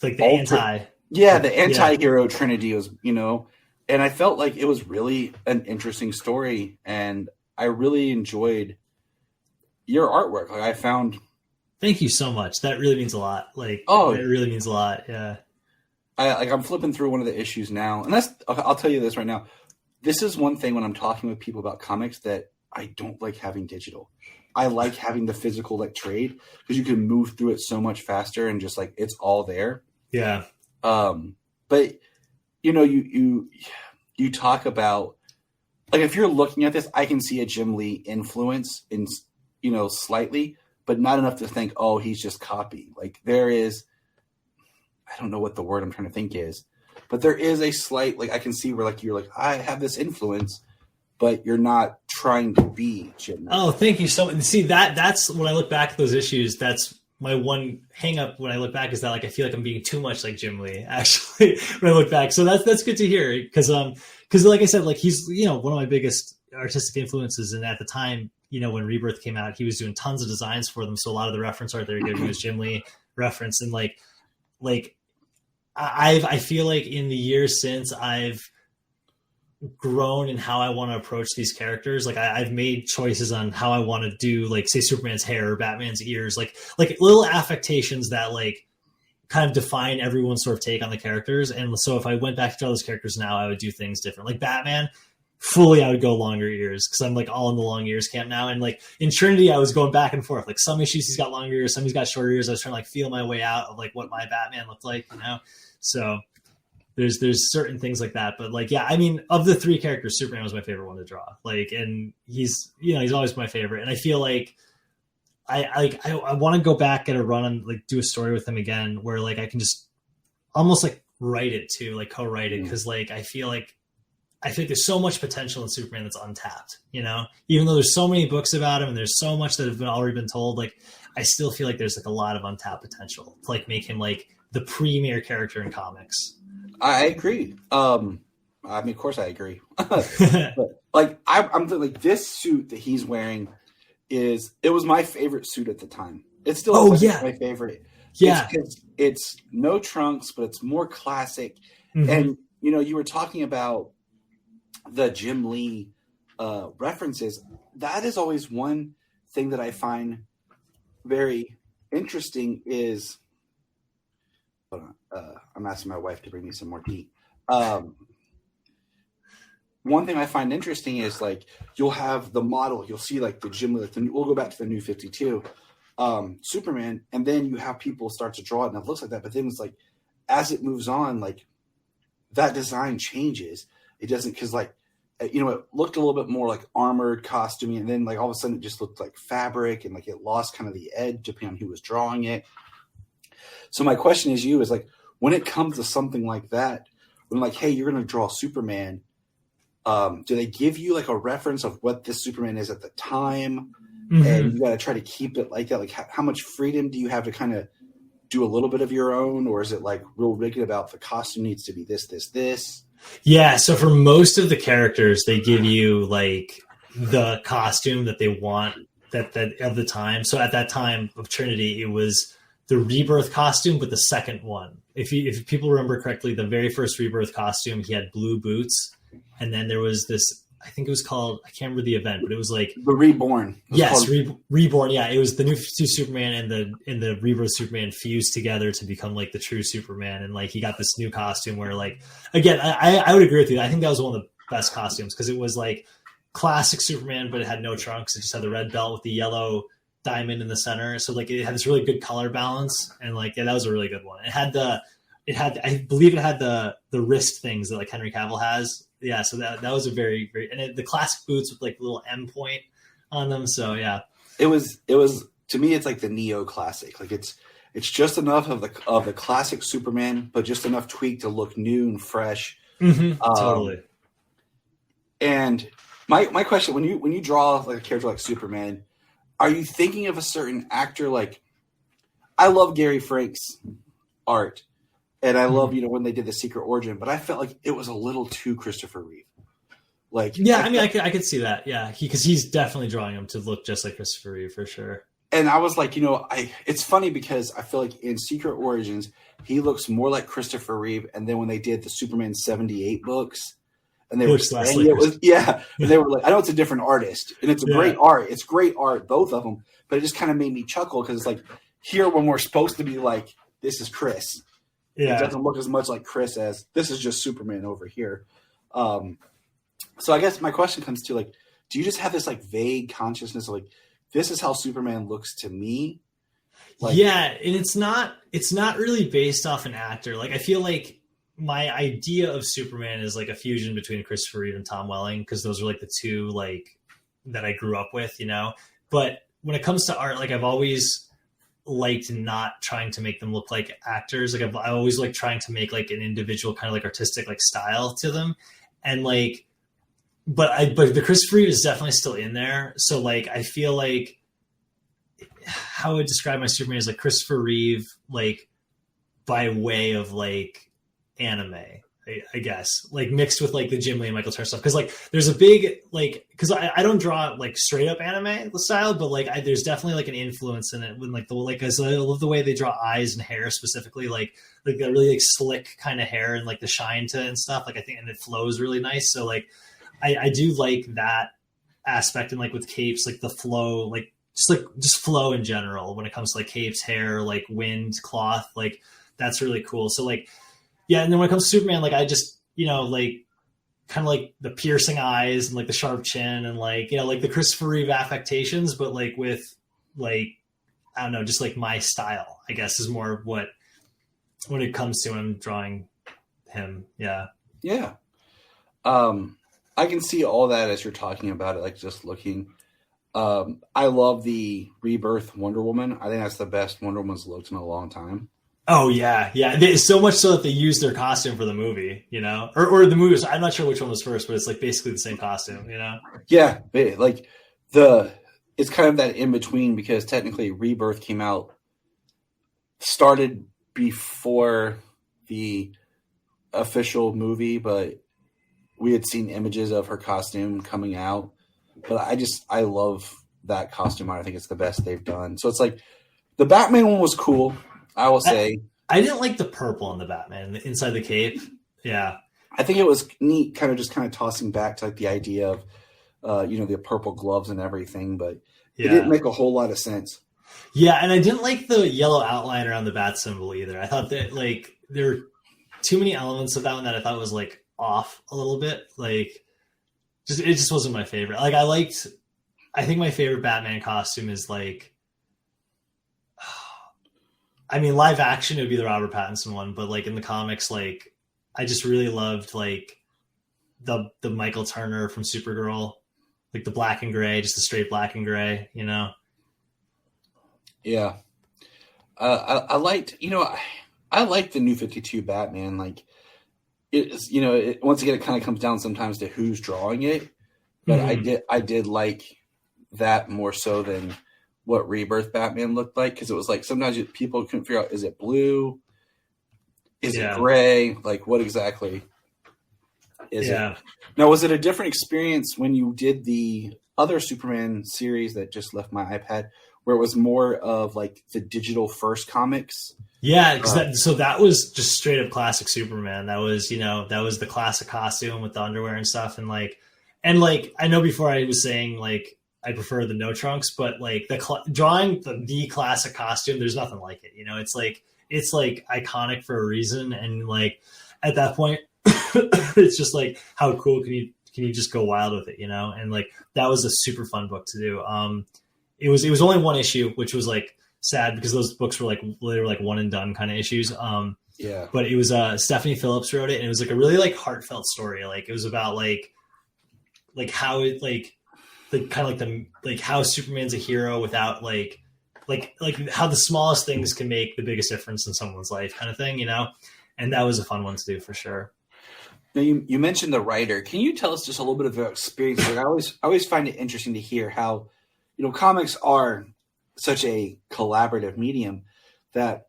Speaker 6: like the
Speaker 5: the anti-hero Trinity was, and I felt like it was really an interesting story, and I really enjoyed your artwork. Like I found.
Speaker 6: Thank you so much. That really means a lot. Like, it really means a lot. Yeah.
Speaker 5: I'm flipping through one of the issues now, and I'll tell you this right now. This is one thing when I'm talking with people about comics that I don't like having digital. I like having the physical like trade, because you can move through it so much faster and just like it's all there.
Speaker 6: Yeah.
Speaker 5: But you talk about, like, if you're looking at this, I can see a Jim Lee influence in, slightly, but not enough to think, oh, he's just copying. Like there is, I don't know what the word I'm trying to think is, but there is a slight, like I can see where like, you're like, I have this influence, but you're not trying to be Jim Lee.
Speaker 6: Oh, thank you so much. See, that's when I look back at those issues, that's my one hang up when I look back, is that like I feel like I'm being too much like Jim Lee actually when I look back. So that's good to hear, because like I said, like he's one of my biggest artistic influences, and at the time, when Rebirth came out, he was doing tons of designs for them. So a lot of the reference art they're giving was Jim Lee reference, and like I feel like in the years since I've grown in how I want to approach these characters. Like I've made choices on how I want to do, like, say, Superman's hair or Batman's ears, like little affectations that like kind of define everyone's sort of take on the characters. And so if I went back to draw those characters now, I would do things different. Like Batman, fully I would go longer ears, because I'm like all in the long ears camp now. And like in Trinity, I was going back and forth. Like some issues he's got longer ears, some he's got shorter ears. I was trying to like feel my way out of like what my Batman looked like, So there's certain things like that. But like, yeah, I mean, of the 3 characters, Superman was my favorite one to draw. Like, and he's always my favorite. And I feel like I want to go back at a run and like do a story with him again, where like I can just almost like write it too, like co-write it. Cause like, I feel like there's so much potential in Superman that's untapped, even though there's so many books about him and there's so much that have already been told. Like, I still feel like there's like a lot of untapped potential to like make him like the premier character in comics.
Speaker 5: I agree. I mean, of course I agree. But like, I'm like, this suit that he's wearing it was my favorite suit at the time. It's still my favorite.
Speaker 6: Yeah.
Speaker 5: It's no trunks, but it's more classic. Mm-hmm. And, you were talking about the Jim Lee references. That is always one thing that I find very interesting is, I'm asking my wife to bring me some more tea. One thing I find interesting is like you'll have the model, you'll see like the Jim Lee, we'll go back to the New 52 Superman, and then you have people start to draw it and it looks like that, but then it's like as it moves on, like that design changes. It doesn't, because like it looked a little bit more like armored costuming, and then like all of a sudden it just looked like fabric, and like it lost kind of the edge depending on who was drawing it. So my question is like, when it comes to something like that, when like, hey, you're going to draw Superman, do they give you like a reference of what this Superman is at the time? Mm-hmm. And you got to try to keep it like that. Like how much freedom do you have to kind of do a little bit of your own, or is it like real rigid about the costume needs to be this?
Speaker 6: Yeah. So for most of the characters, they give you like the costume that they want that of the time. So at that time of Trinity, it was the Rebirth costume, but the second one. If people remember correctly, the very first Rebirth costume, he had blue boots. And then there was this, I think it was called, I can't remember the event, but it was like
Speaker 5: the Reborn.
Speaker 6: Yes, Reborn. Yeah, it was the New 52 Superman and the Rebirth Superman fused together to become like the true Superman. And like he got this new costume where like, again, I would agree with you. I think that was one of the best costumes because it was like classic Superman, but it had no trunks. It just had the red belt with the yellow diamond in the center. So like it had this really good color balance, and like that was a really good one. I believe it had the wrist things that like Henry Cavill has. Yeah, so that was a very, very, and the classic boots with like little M point on them. So yeah,
Speaker 5: it was to me, it's like the Neo classic. Like it's just enough of the classic Superman, but just enough tweak to look new and fresh.
Speaker 6: Mm-hmm, totally.
Speaker 5: And my question, when you draw like a character like Superman, are you thinking of a certain actor? Like, I love Gary Frank's art. And I love, when they did the Secret Origin, but I felt like it was a little too Christopher Reeve. Like,
Speaker 6: yeah, I could see that. Yeah, because he's definitely drawing him to look just like Christopher Reeve for sure.
Speaker 5: And I was like, it's funny because I feel like in Secret Origins, he looks more like Christopher Reeve. And then when they did the Superman 78 books, and they were saying it was, and they were like, I know it's a different artist, and it's a great art. It's great art, both of them. But it just kind of made me chuckle because it's like here when we're supposed to be like, this is Chris. Yeah. It doesn't look as much like Chris as this is just Superman over here. So I guess my question comes to like, do you just have this like vague consciousness of like, this is how Superman looks to me? Like,
Speaker 6: yeah. And it's not really based off an actor. Like, I feel like my idea of Superman is like a fusion between Christopher Reeve and Tom Welling, because those are like the two like that I grew up with, but when it comes to art, like I've always liked not trying to make them look like actors. Like I always like trying to make like an individual kind of like artistic like style to them. And like, but the Christopher Reeve is definitely still in there. So like, I feel like how I would describe my Superman is like Christopher Reeve, like by way of like anime, I guess, like mixed with like the Jim Lee and Michael Turner stuff. Cause like there's a big, like, cause I don't draw like straight up anime style, but like there's definitely like an influence in it when like cause I love the way they draw eyes and hair specifically, like that really like slick kind of hair and like the shine to it and stuff. Like I think, and it flows really nice. So like, I do like that aspect. And like with capes, like the flow, like just flow in general when it comes to like capes, hair, like wind, cloth, like that's really cool. So like, yeah, and then when it comes to Superman, like I just, like kind of like the piercing eyes and like the sharp chin and like, like the Christopher Reeve affectations, but like with like, I don't know, just like my style, I guess, is more of what when it comes to him drawing him. Yeah.
Speaker 5: Yeah. I can see all that as you're talking about it, like just looking. I love the Rebirth Wonder Woman. I think that's the best Wonder Woman's looked in a long time.
Speaker 6: Oh yeah. So much so that they used their costume for the movie, or the movies. I'm not sure which one was first, but it's like basically the same costume,
Speaker 5: Yeah, like it's kind of that in between because technically Rebirth started before the official movie, but we had seen images of her costume coming out. But I love that costume. I think it's the best they've done. So it's like the Batman one was cool. I will say
Speaker 6: I didn't like the purple on the Batman inside the cape. Yeah.
Speaker 5: I think it was neat, kind of tossing back to like the idea of, the purple gloves and everything, but it didn't make a whole lot of sense.
Speaker 6: Yeah, and I didn't like the yellow outline around the bat symbol either. I thought that like there were too many elements of that one that I thought was like off a little bit. Like, it just wasn't my favorite. Like, I think my favorite Batman costume is like, I mean, live action, it would be the Robert Pattinson one, but like in the comics, like I just really loved like the Michael Turner from Supergirl, like the black and gray, just the straight black and gray, you know?
Speaker 5: Yeah. I liked, I liked the New 52 Batman. Like it's, once again, it kind of comes down sometimes to who's drawing it, but I did like that more so than what Rebirth Batman looked like. Cause it was like, sometimes people couldn't figure out, is it blue? Is it gray? Like what exactly is it? Now, was it a different experience when you did the other Superman series that just left my iPad, where it was more of like the digital first comics?
Speaker 6: Yeah, so that was just straight up classic Superman. That was, that was the classic costume with the underwear and stuff. And I know before I was saying like I prefer the no trunks, but like drawing the classic costume, there's nothing like it. It's like iconic for a reason. And like at that point, it's just like, how cool can you just go wild with it, And like that was a super fun book to do. It was only one issue, which was like sad because those books were like one and done kind of issues. But it was Stephanie Phillips wrote it, and it was like a really like heartfelt story. Like it was about like how it like kind of like how Superman's a hero without like how the smallest things can make the biggest difference in someone's life, kind of thing, And that was a fun one to do for sure.
Speaker 5: Now you mentioned the writer. Can you tell us just a little bit of your experience? Like I always find it interesting to hear how, comics are such a collaborative medium that,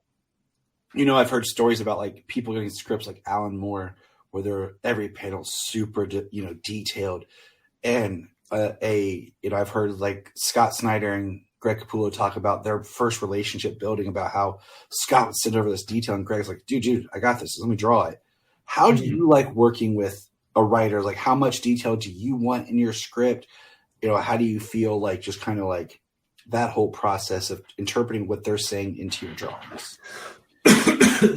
Speaker 5: I've heard stories about like people getting scripts like Alan Moore, where every panel super, detailed. And I've heard like Scott Snyder and Greg Capullo talk about their first relationship building, about how Scott would send over this detail and Greg's like, dude, I got this. Let me draw it. How do you like working with a writer? Like how much detail do you want in your script? How do you feel like just kind of like that whole process of interpreting what they're saying into your drawings?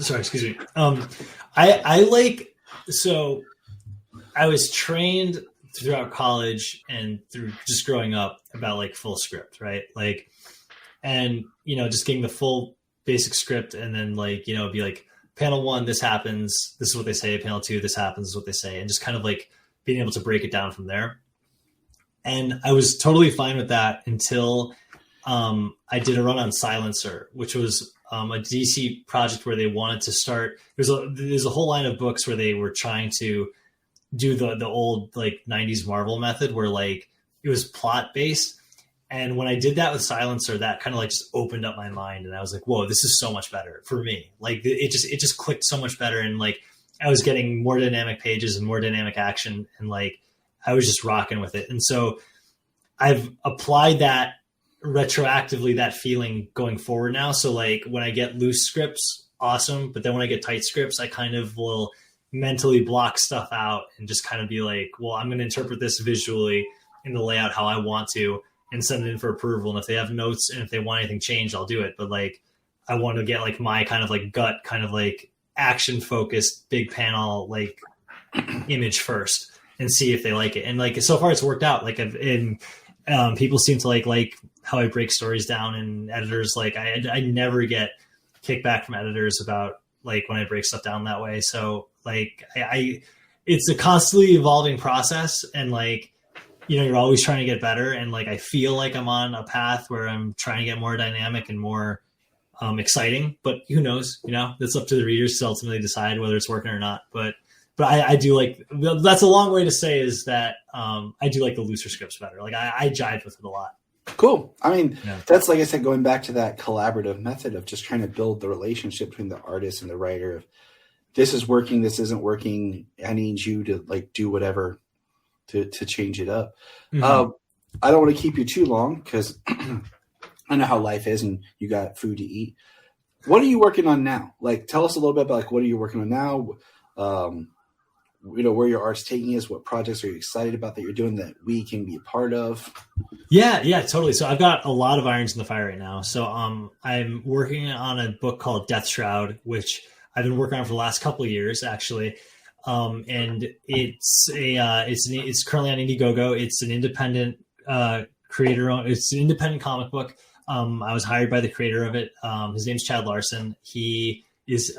Speaker 6: Sorry, excuse me. I was trained throughout college and through just growing up about like full script, right? Like, and, just getting the full basic script and then like, be like panel 1, this happens. This is what they say. Panel 2, this happens. This is what they say. And just kind of like being able to break it down from there. And I was totally fine with that until I did a run on Silencer, which was a DC project where they wanted to start. There's a whole line of books where they were trying to do the old like 90s Marvel method where like it was plot based. And when I did that with Silencer, that kind of like just opened up my mind. And I was like, whoa, this is so much better for me. Like it just clicked so much better. And like I was getting more dynamic pages and more dynamic action. And like I was just rocking with it. And so I've applied that retroactively, that feeling going forward now. So like when I get loose scripts, awesome. But then when I get tight scripts, I kind of will mentally block stuff out and just kind of be like, well, I'm going to interpret this visually in the layout how I want to and send it in for approval. And if they have notes and if they want anything changed, I'll do it. But like, I want to get like my kind of like gut kind of like action focused big panel, like image first and see if they like it. And like, so far it's worked out. Like people seem to like how I break stories down, and editors, like I never get kickback from editors about like when I break stuff down that way. So like it's a constantly evolving process, and like, you're always trying to get better. And like, I feel like I'm on a path where I'm trying to get more dynamic and more exciting, but who knows, it's up to the readers to ultimately decide whether it's working or not. But I do like, that's a long way to say is that I do like the looser scripts better. Like I jive with it a lot.
Speaker 5: Cool. I mean, That's like I said, going back to that collaborative method of just trying to build the relationship between the artist and the writer. Of this is working, this isn't working. I need you to like do whatever to change it up. Mm-hmm. I don't want to keep you too long because I know how life is and you got food to eat. What are you working on now? Like, tell us a little bit about like what are you working on now? Where your art's taking us. What projects are you excited about that you're doing that we can be a part of?
Speaker 6: Yeah, totally. So I've got a lot of irons in the fire right now. So I'm working on a book called Death Shroud, which I've been working on for the last couple of years, actually. And it's currently on Indiegogo. It's an independent creator. It's an independent comic book. I was hired by the creator of it. His name's Chad Larson. He is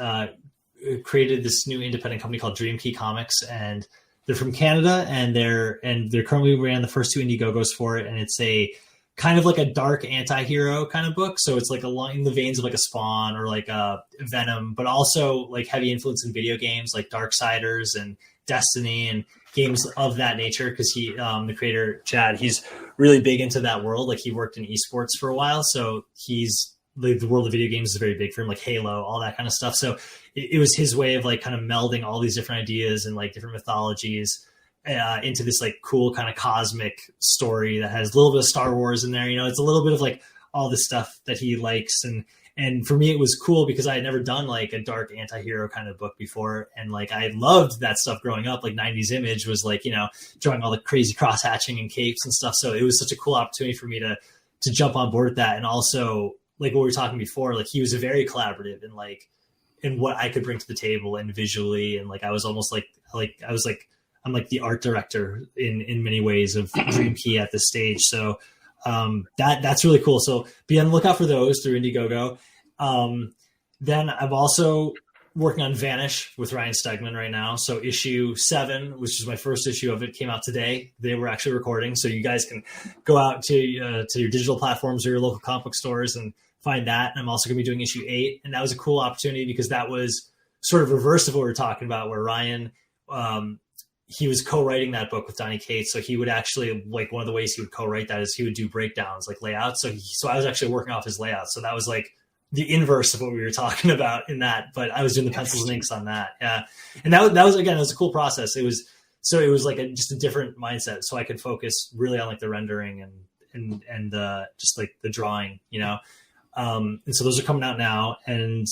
Speaker 6: created this new independent company called Dream Key Comics, and they're from Canada, and they're currently ran the first 2 Indiegogos for it. And it's a kind of like a dark anti-hero kind of book. So it's like along the veins of like a Spawn or like a Venom, but also like heavy influence in video games like Darksiders and Destiny and games of that nature. Cause he, the creator Chad, he's really big into that world. Like he worked in esports for a while. So the world of video games is very big for him, like Halo, all that kind of stuff. So it was his way of like kind of melding all these different ideas and like different mythologies into this like cool kind of cosmic story that has a little bit of Star Wars in there. It's a little bit of like all the stuff that he likes. And for me, it was cool because I had never done like a dark anti-hero kind of book before. And like, I loved that stuff growing up. Like 90s Image was like, drawing all the crazy cross hatching and capes and stuff. So it was such a cool opportunity for me to jump on board with that. And also like what we were talking before, like he was very collaborative and like in what I could bring to the table and visually. And like, I was almost I'm like the art director in many ways of Dream Key at this stage. So that's really cool. So be on the lookout for those through Indiegogo. Then I'm also working on Vanish with Ryan Stegman right now. So issue 7, which is my first issue of it, came out today. They were actually recording. So you guys can go out to your digital platforms or your local comic book stores and find that. And I'm also going to be doing issue 8. And that was a cool opportunity because that was sort of reverse of what we were talking about, where Ryan, he was co-writing that book with Donnie Cates. So he would actually, like, one of the ways he would co-write that is he would do breakdowns, like layouts. So I was actually working off his layouts. So that was like the inverse of what we were talking about in that, but I was doing the pencils and inks on that. Yeah. And that was, again, it was a cool process. It was like just a different mindset. So I could focus really on like the rendering and just like the drawing, and so those are coming out now, and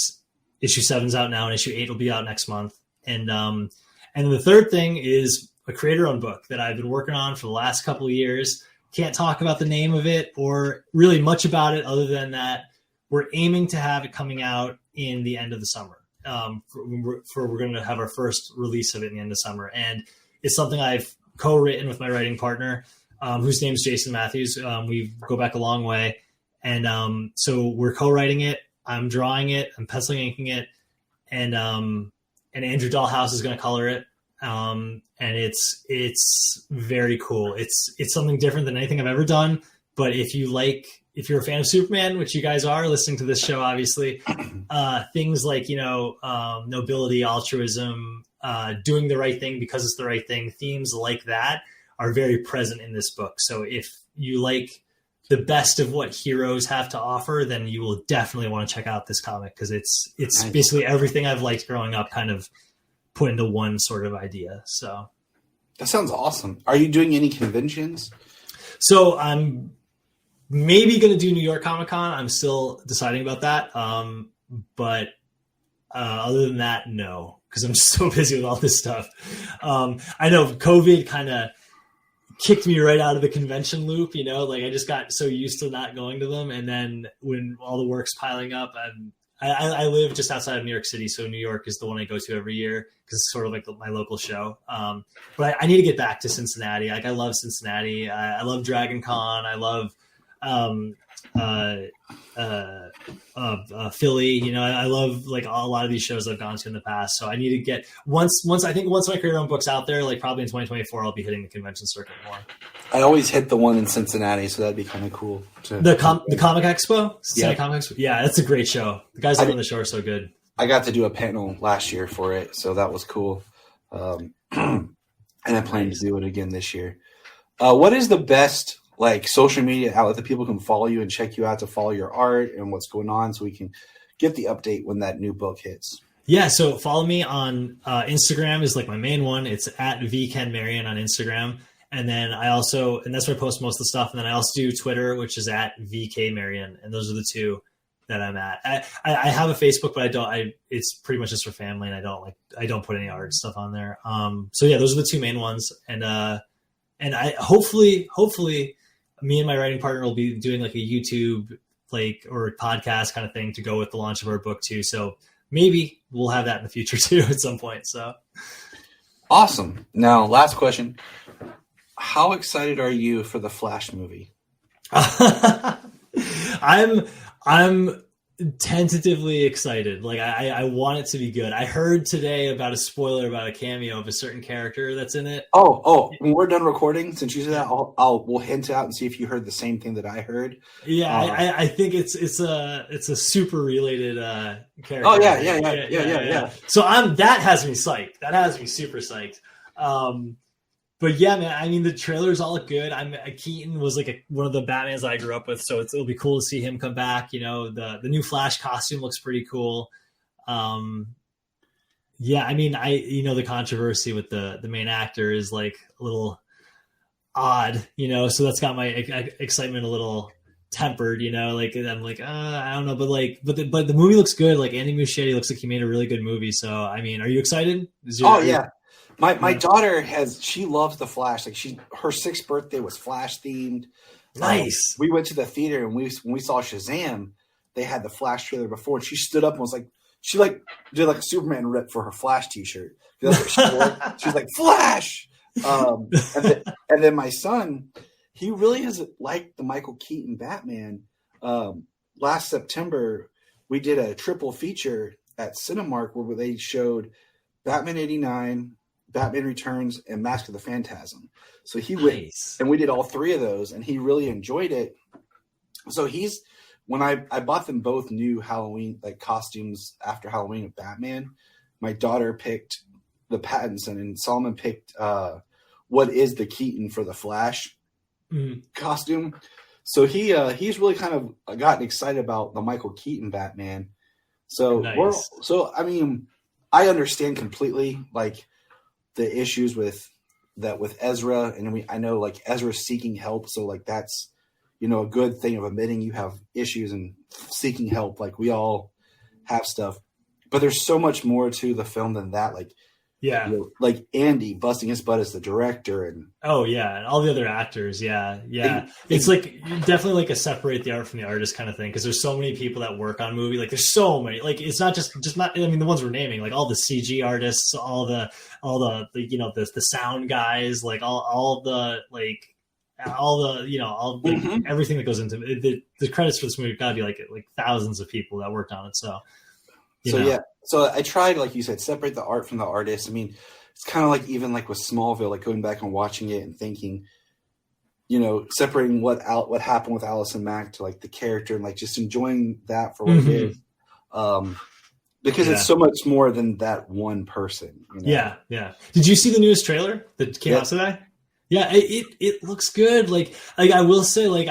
Speaker 6: issue 7's out now, and issue 8 will be out next month. And the third thing is a creator-owned book that I've been working on for the last couple of years. Can't talk about the name of it or really much about it other than that we're aiming to have it coming out in the end of the summer. We're going to have our first release of it in the end of summer. And it's something I've co-written with my writing partner, whose name is Jason Matthews. We go back a long way. And so we're co-writing it. I'm drawing it. I'm penciling inking it. And Andrew Dahlhaus is going to color it. And it's very cool. It's something different than anything I've ever done. But if you're a fan of Superman, which you guys are listening to this show, obviously, things like, nobility, altruism, doing the right thing because it's the right thing, themes like that are very present in this book. So if you like the best of what heroes have to offer, then you will definitely want to check out this comic because it's basically everything I've liked growing up kind of put into one sort of idea. So
Speaker 5: that sounds awesome. Are you doing any conventions?
Speaker 6: So I'm maybe going to do New York Comic Con. I'm still deciding about that. But other than that, no, because I'm so busy with all this stuff. I know COVID kind of kicked me right out of the convention loop, like I just got so used to not going to them. And then when all the work's piling up, I live just outside of New York City. So New York is the one I go to every year because it's sort of like my local show. But I need to get back to Cincinnati. Like I love Cincinnati. I love Dragon Con. I love Philly. I love like a lot of these shows I've gone to in the past. So I need to get once my career-owned book's out there, like probably in 2024, I'll be hitting the convention circuit more.
Speaker 5: I always hit the one in Cincinnati, so that'd be kind of cool.
Speaker 6: The Comic Expo?
Speaker 5: Yeah.
Speaker 6: Comic Expo? Yeah, that's a great show. The guys on the show are so good.
Speaker 5: I got to do a panel last year for it, so that was cool. And I plan to do it again this year. What is the best social media outlet that people can follow you and check you out to follow your art and what's going on so we can get the update when that new book hits?
Speaker 6: Yeah, so follow me on Instagram is like my main one. It's at V Ken Marion on Instagram. And then and that's where I post most of the stuff. And then I also do Twitter, which is at VK Marion. And those are the two that I'm at. I have a Facebook, but it's pretty much just for family, and I don't put any art stuff on there. So yeah, those are the two main ones. And I hopefully me and my writing partner will be doing like a YouTube or a podcast kind of thing to go with the launch of our book too. So maybe we'll have that in the future too at some point. So
Speaker 5: awesome. Now, last question. How excited are you for the Flash movie?
Speaker 6: I'm tentatively excited. Like I want it to be good. I heard today about a spoiler about a cameo of a certain character that's in it.
Speaker 5: Oh, when we're done recording, since you said that, we'll hint out and see if you heard the same thing that I heard.
Speaker 6: Yeah, I think it's a super related character.
Speaker 5: Oh yeah.
Speaker 6: So that has me psyched. That has me super psyched. But yeah, man, I mean, the trailers all look good. Keaton was like one of the Batmans that I grew up with, so it'll be cool to see him come back. You know, the new Flash costume looks pretty cool. Yeah, I mean, the controversy with the main actor is like a little odd, so that's got my excitement a little tempered, like I'm like, I don't know, but the movie looks good. Like Andy Muschietti looks like he made a really good movie. So, I mean, are you excited?
Speaker 5: Yeah. My daughter she loves the Flash. Like her 6th birthday was Flash themed.
Speaker 6: Nice.
Speaker 5: We went to the theater and when we saw Shazam, they had the Flash trailer before, and she stood up and was like, she did like a Superman rip for her Flash t-shirt. That's what she wore. She's like, Flash. And then my son, he really has liked the Michael Keaton Batman. Last September, we did a triple feature at Cinemark where they showed Batman 89, Batman Returns, and Mask of the Phantasm. So he went, and we did all 3 of those, and he really enjoyed it. So when I bought them both new Halloween costumes after Halloween of Batman, my daughter picked the Pattinson, and Solomon picked what is the Keaton for the Flash costume. So he's really kind of gotten excited about the Michael Keaton Batman. So
Speaker 6: nice.
Speaker 5: I mean, I understand completely like the issues with Ezra, and I know like Ezra's seeking help, so like that's a good thing of admitting you have issues and seeking help. Like we all have stuff, but there's so much more to the film than that. Like like Andy busting his butt as the director, and
Speaker 6: and all the other actors. It's like definitely like a separate the art from the artist kind of thing, because there's so many people that work on movie. Like there's so many. Like it's not just not. I mean, the ones we're naming, like all the CG artists, all the the sound guys, like all the everything that goes into it. The credits for this movie got to be like thousands of people that worked on it. So
Speaker 5: So I tried, like you said, separate the art from the artist. I mean, it's kind of like even like with Smallville, like going back and watching it and thinking, separating what happened with Allison Mack to like the character and like just enjoying that for what it is. Because it's so much more than that one person.
Speaker 6: Yeah. Did you see the newest trailer that came out today? Yeah, it looks good. Like I will say, like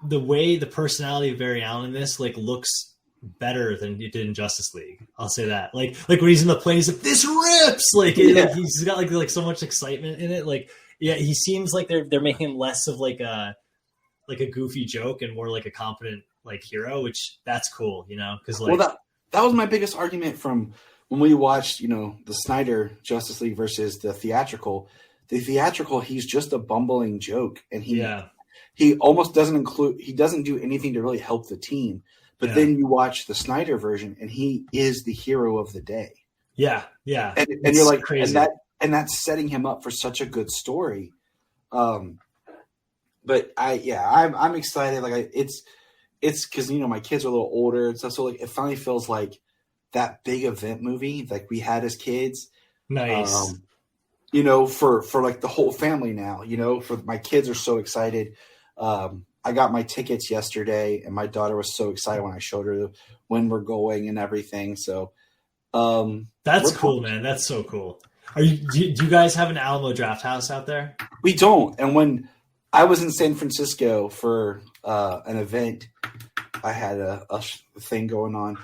Speaker 6: the way the personality of Barry Allen in this like looks better than it did in Justice League. I'll say that. Like when he's in the plane, he's like, "This rips!" Like he's got like so much excitement in it. Like he seems like they're making him less of like a goofy joke and more like a competent like hero, which that's cool, because like
Speaker 5: that was my biggest argument from when we watched the Snyder Justice League versus the theatrical. The theatrical, he's just a bumbling joke, and he almost doesn't do anything to really help the team. But then you watch the Snyder version, and he is the hero of the day. Yeah. And you're like, crazy. and that's setting him up for such a good story. But I'm excited. Like it's because my kids are a little older and stuff, so like it finally feels like that big event movie like we had as kids.
Speaker 6: Nice.
Speaker 5: For like the whole family now. For my kids are so excited. I got my tickets yesterday, and my daughter was so excited when I showed her when we're going and everything. So
Speaker 6: that's cool, man. That's so cool. Do you guys have an Alamo Draft House out there?
Speaker 5: We don't. And when I was in San Francisco for an event, I had a thing going on.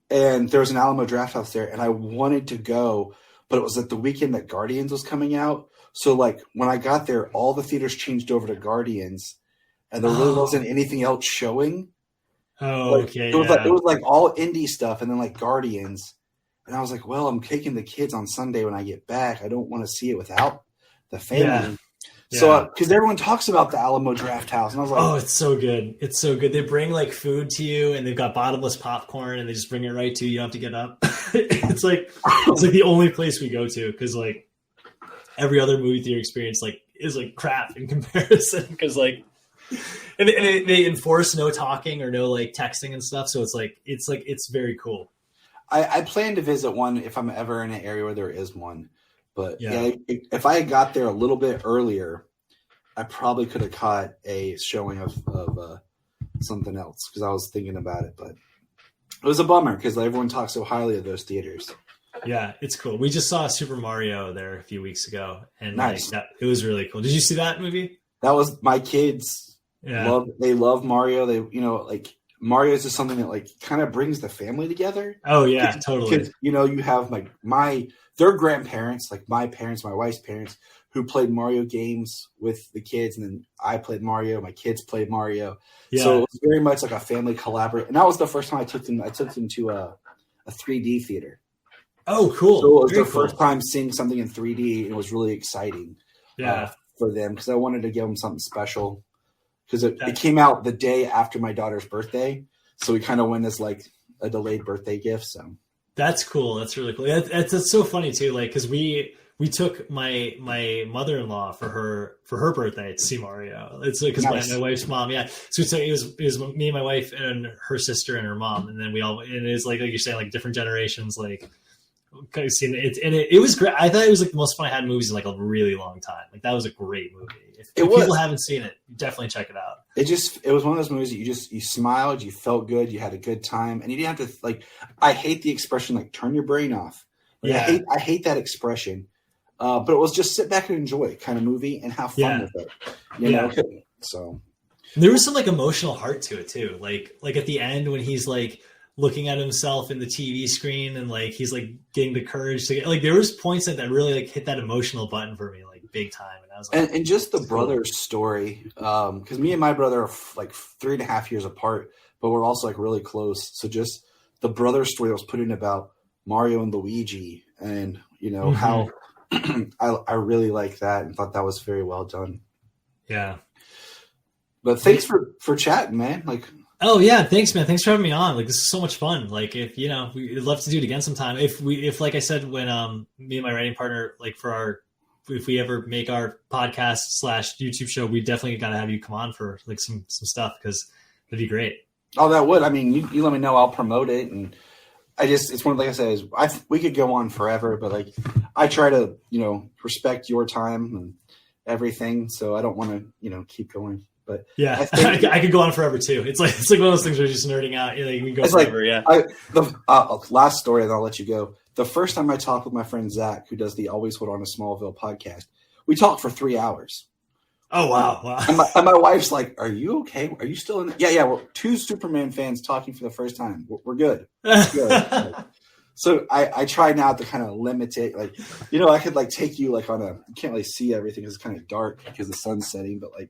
Speaker 5: And there was an Alamo Draft House there, and I wanted to go, but it was at the weekend that Guardians was coming out. So like when I got there, all the theaters changed over to Guardians, and there really wasn't anything else showing.
Speaker 6: Oh,
Speaker 5: like,
Speaker 6: okay.
Speaker 5: It was like all indie stuff, and then like Guardians. And I was like, well, I'm taking the kids on Sunday when I get back. I don't want to see it without the family. Yeah. So, because everyone talks about the Alamo Draft House, and I was like,
Speaker 6: oh, it's so good. It's so good. They bring like food to you, and they've got bottomless popcorn, and they just bring it right to you. You don't have to get up. It's like the only place we go to, because like every other movie theater experience like is like crap in comparison. Because like, and they enforce no talking or no like texting and stuff. So it's very cool.
Speaker 5: I plan to visit one if I'm ever in an area where there is one. But yeah, if I had got there a little bit earlier, I probably could have caught a showing of something else, because I was thinking about it. But it was a bummer because everyone talks so highly of those theaters.
Speaker 6: Yeah, it's cool. We just saw Super Mario there a few weeks ago, and
Speaker 5: nice.
Speaker 6: It was really cool. Did you see that movie?
Speaker 5: That was my kids.
Speaker 6: Yeah.
Speaker 5: They love Mario. They like Mario is just something that like kind of brings the family together.
Speaker 6: Oh yeah, totally.
Speaker 5: Because you have like their grandparents, like my parents, my wife's parents, who played Mario games with the kids, and then I played Mario. My kids played Mario. Yeah. So it was very much like a family collaborate. And that was the first time I took them to a 3D theater.
Speaker 6: Oh, cool!
Speaker 5: So it was their first time seeing something in 3D, and it was really exciting.
Speaker 6: Yeah,
Speaker 5: for them, because I wanted to give them something special. Because it came out the day after my daughter's birthday, so we kind of went as like a delayed birthday gift. So
Speaker 6: that's cool. That's really cool. That's so funny too. Like, because we took my mother-in-law for her birthday to see Mario. It's like because my wife's mom. Yeah, so it was me and my wife and her sister and her mom, and then and it's like you're saying, like different generations, like. Seen it, and it was great. I thought it was like the most fun I had in movies in like a really long time. Like that was a great movie. If people haven't seen it, definitely check it out.
Speaker 5: It was one of those movies that you smiled, you felt good, you had a good time, and you didn't have to like. I hate the expression like turn your brain off. Like, yeah, I hate that expression. But it was just sit back and enjoy kind of movie and have fun with it. You know? So
Speaker 6: there was some like emotional heart to it too. Like at the end when he's like looking at himself in the TV screen and like he's like getting the courage to get, like there was points that really like hit that emotional button for me like big time, and I was like,
Speaker 5: and just the brother's story, because me and my brother are like 3.5 years apart, but we're also like really close. So just the brother story that was put in about Mario and Luigi, and how I really like that and thought that was very well done.
Speaker 6: Yeah.
Speaker 5: But thanks for chatting, man. Like.
Speaker 6: Oh yeah, thanks, man. Thanks for having me on. Like this is so much fun. Like if we'd love to do it again sometime. If like I said when me and my writing partner if we ever make our podcast / YouTube show, we definitely got to have you come on for like some stuff because it'd be great.
Speaker 5: Oh, that would. I mean, you let me know. I'll promote it, and it's one like I said, we could go on forever, but like I try to respect your time and everything, so I don't want to keep going. But
Speaker 6: yeah, I could go on forever too. It's like one of those things where you're just nerding out. Like, we can go forever.
Speaker 5: The last story, and I'll let you go. The first time I talked with my friend Zach, who does the Always Hold On to Smallville podcast, we talked for 3 hours.
Speaker 6: Oh wow!
Speaker 5: And my wife's like, "Are you okay? Are you still in?" Yeah. We're 2 Superman fans talking for the first time. We're good. We're good. So I try now to kind of limit it. Like, I could like take you like you can't really see everything because it's kind of dark because the sun's setting, but like.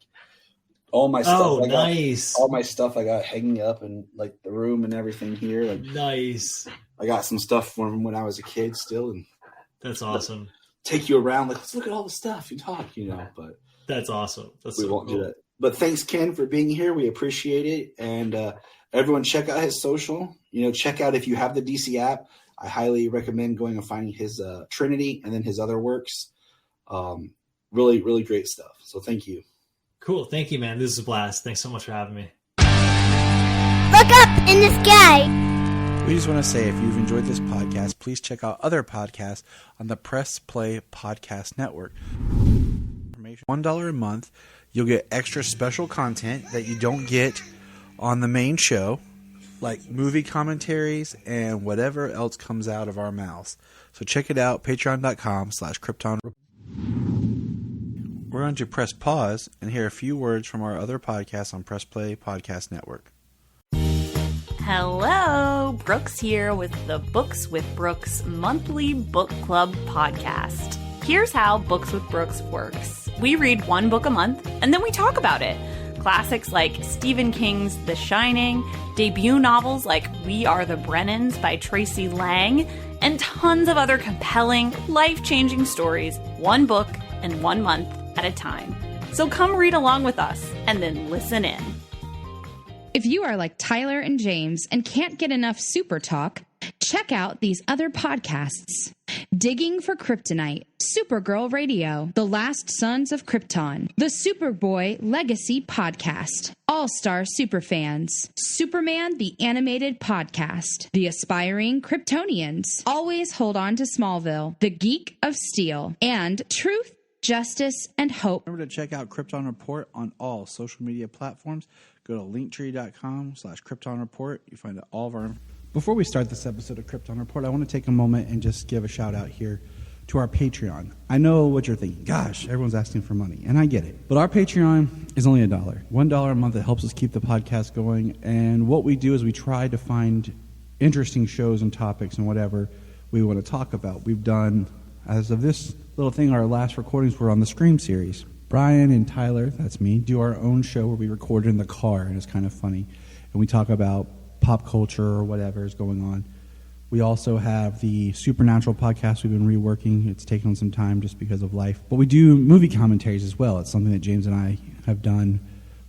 Speaker 5: All my stuff.
Speaker 6: Oh, nice.
Speaker 5: All my stuff I got hanging up in like the room and everything here. Like,
Speaker 6: nice.
Speaker 5: I got some stuff from when I was a kid still, and
Speaker 6: that's awesome.
Speaker 5: Take you around, like let's look at all the stuff you talk, But
Speaker 6: that's awesome.
Speaker 5: We won't do that. But thanks, Ken, for being here. We appreciate it, and everyone check out his social. Check out if you have the DC app. I highly recommend going and finding his Trinity and then his other works. Really, really great stuff. So thank you.
Speaker 6: Cool. Thank you, man. This is a blast. Thanks so much for having me.
Speaker 2: Look up in the sky.
Speaker 7: We just want to say if you've enjoyed this podcast, please check out other podcasts on the Press Play Podcast Network. $1 a month, you'll get extra special content that you don't get on the main show, like movie commentaries and whatever else comes out of our mouths. So check it out, patreon.com/Krypton. We're going to press pause and hear a few words from our other podcasts on Press Play Podcast Network.
Speaker 8: Hello, Brooks here with the Books with Brooks monthly book club podcast. Here's how Books with Brooks works. We read one book a month and then we talk about it. classics like Stephen King's The Shining, debut novels like We Are the Brennans by Tracy Lang, and tons of other compelling, life-changing stories, one book and 1 month at a time. So come read along with us and then listen in.
Speaker 9: If you are like Tyler and James and can't get enough super talk, check out these other podcasts. Digging for Kryptonite, Supergirl Radio, The Last Sons of Krypton, the Superboy Legacy Podcast, All-Star Superfans, Superman the Animated Podcast, The Aspiring Kryptonians, Always Hold On to Smallville, The Geek of Steel, and Truth, Justice, and Hope.
Speaker 7: Remember to check out Krypton Report on all social media platforms. Go to linktree.com/Krypton Report. You find all of our. Before we start this episode of Krypton Report, I want to take a moment and just give a shout out here to our Patreon. I know what you're thinking. Gosh, everyone's asking for money, and I get it. But our Patreon is only $1. $1 a month. It helps us keep the podcast going. And what we do is we try to find interesting shows and topics and whatever we want to talk about. We've done, as of this little thing, our last recordings were on the Scream series. Brian and Tyler, that's me, do our own show where we record in the car, and it's kind of funny. And we talk about pop culture or whatever is going on. We also have the Supernatural podcast we've been reworking. It's taken some time just because of life. But we do movie commentaries as well. It's something that James and I have done,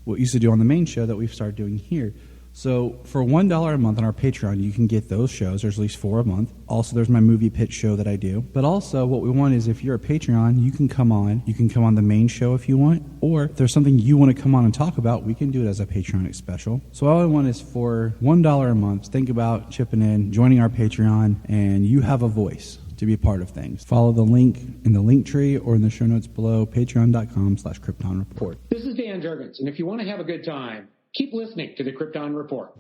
Speaker 7: what we used to do on the main show that we've started doing here. So for $1 a month on our Patreon, you can get those shows. There's at least 4 a month. Also, there's my movie pitch show that I do. But also, what we want is if you're a Patreon, you can come on. You can come on the main show if you want. Or if there's something you want to come on and talk about, we can do it as a Patreon special. So all I want is for $1 a month, think about chipping in, joining our Patreon, and you have a voice to be a part of things. Follow the link in the link tree or in the show notes below, patreon.com/Krypton Report.
Speaker 10: This is Dan Jurgens, and if you want to have a good time, keep listening to the Krypton Report.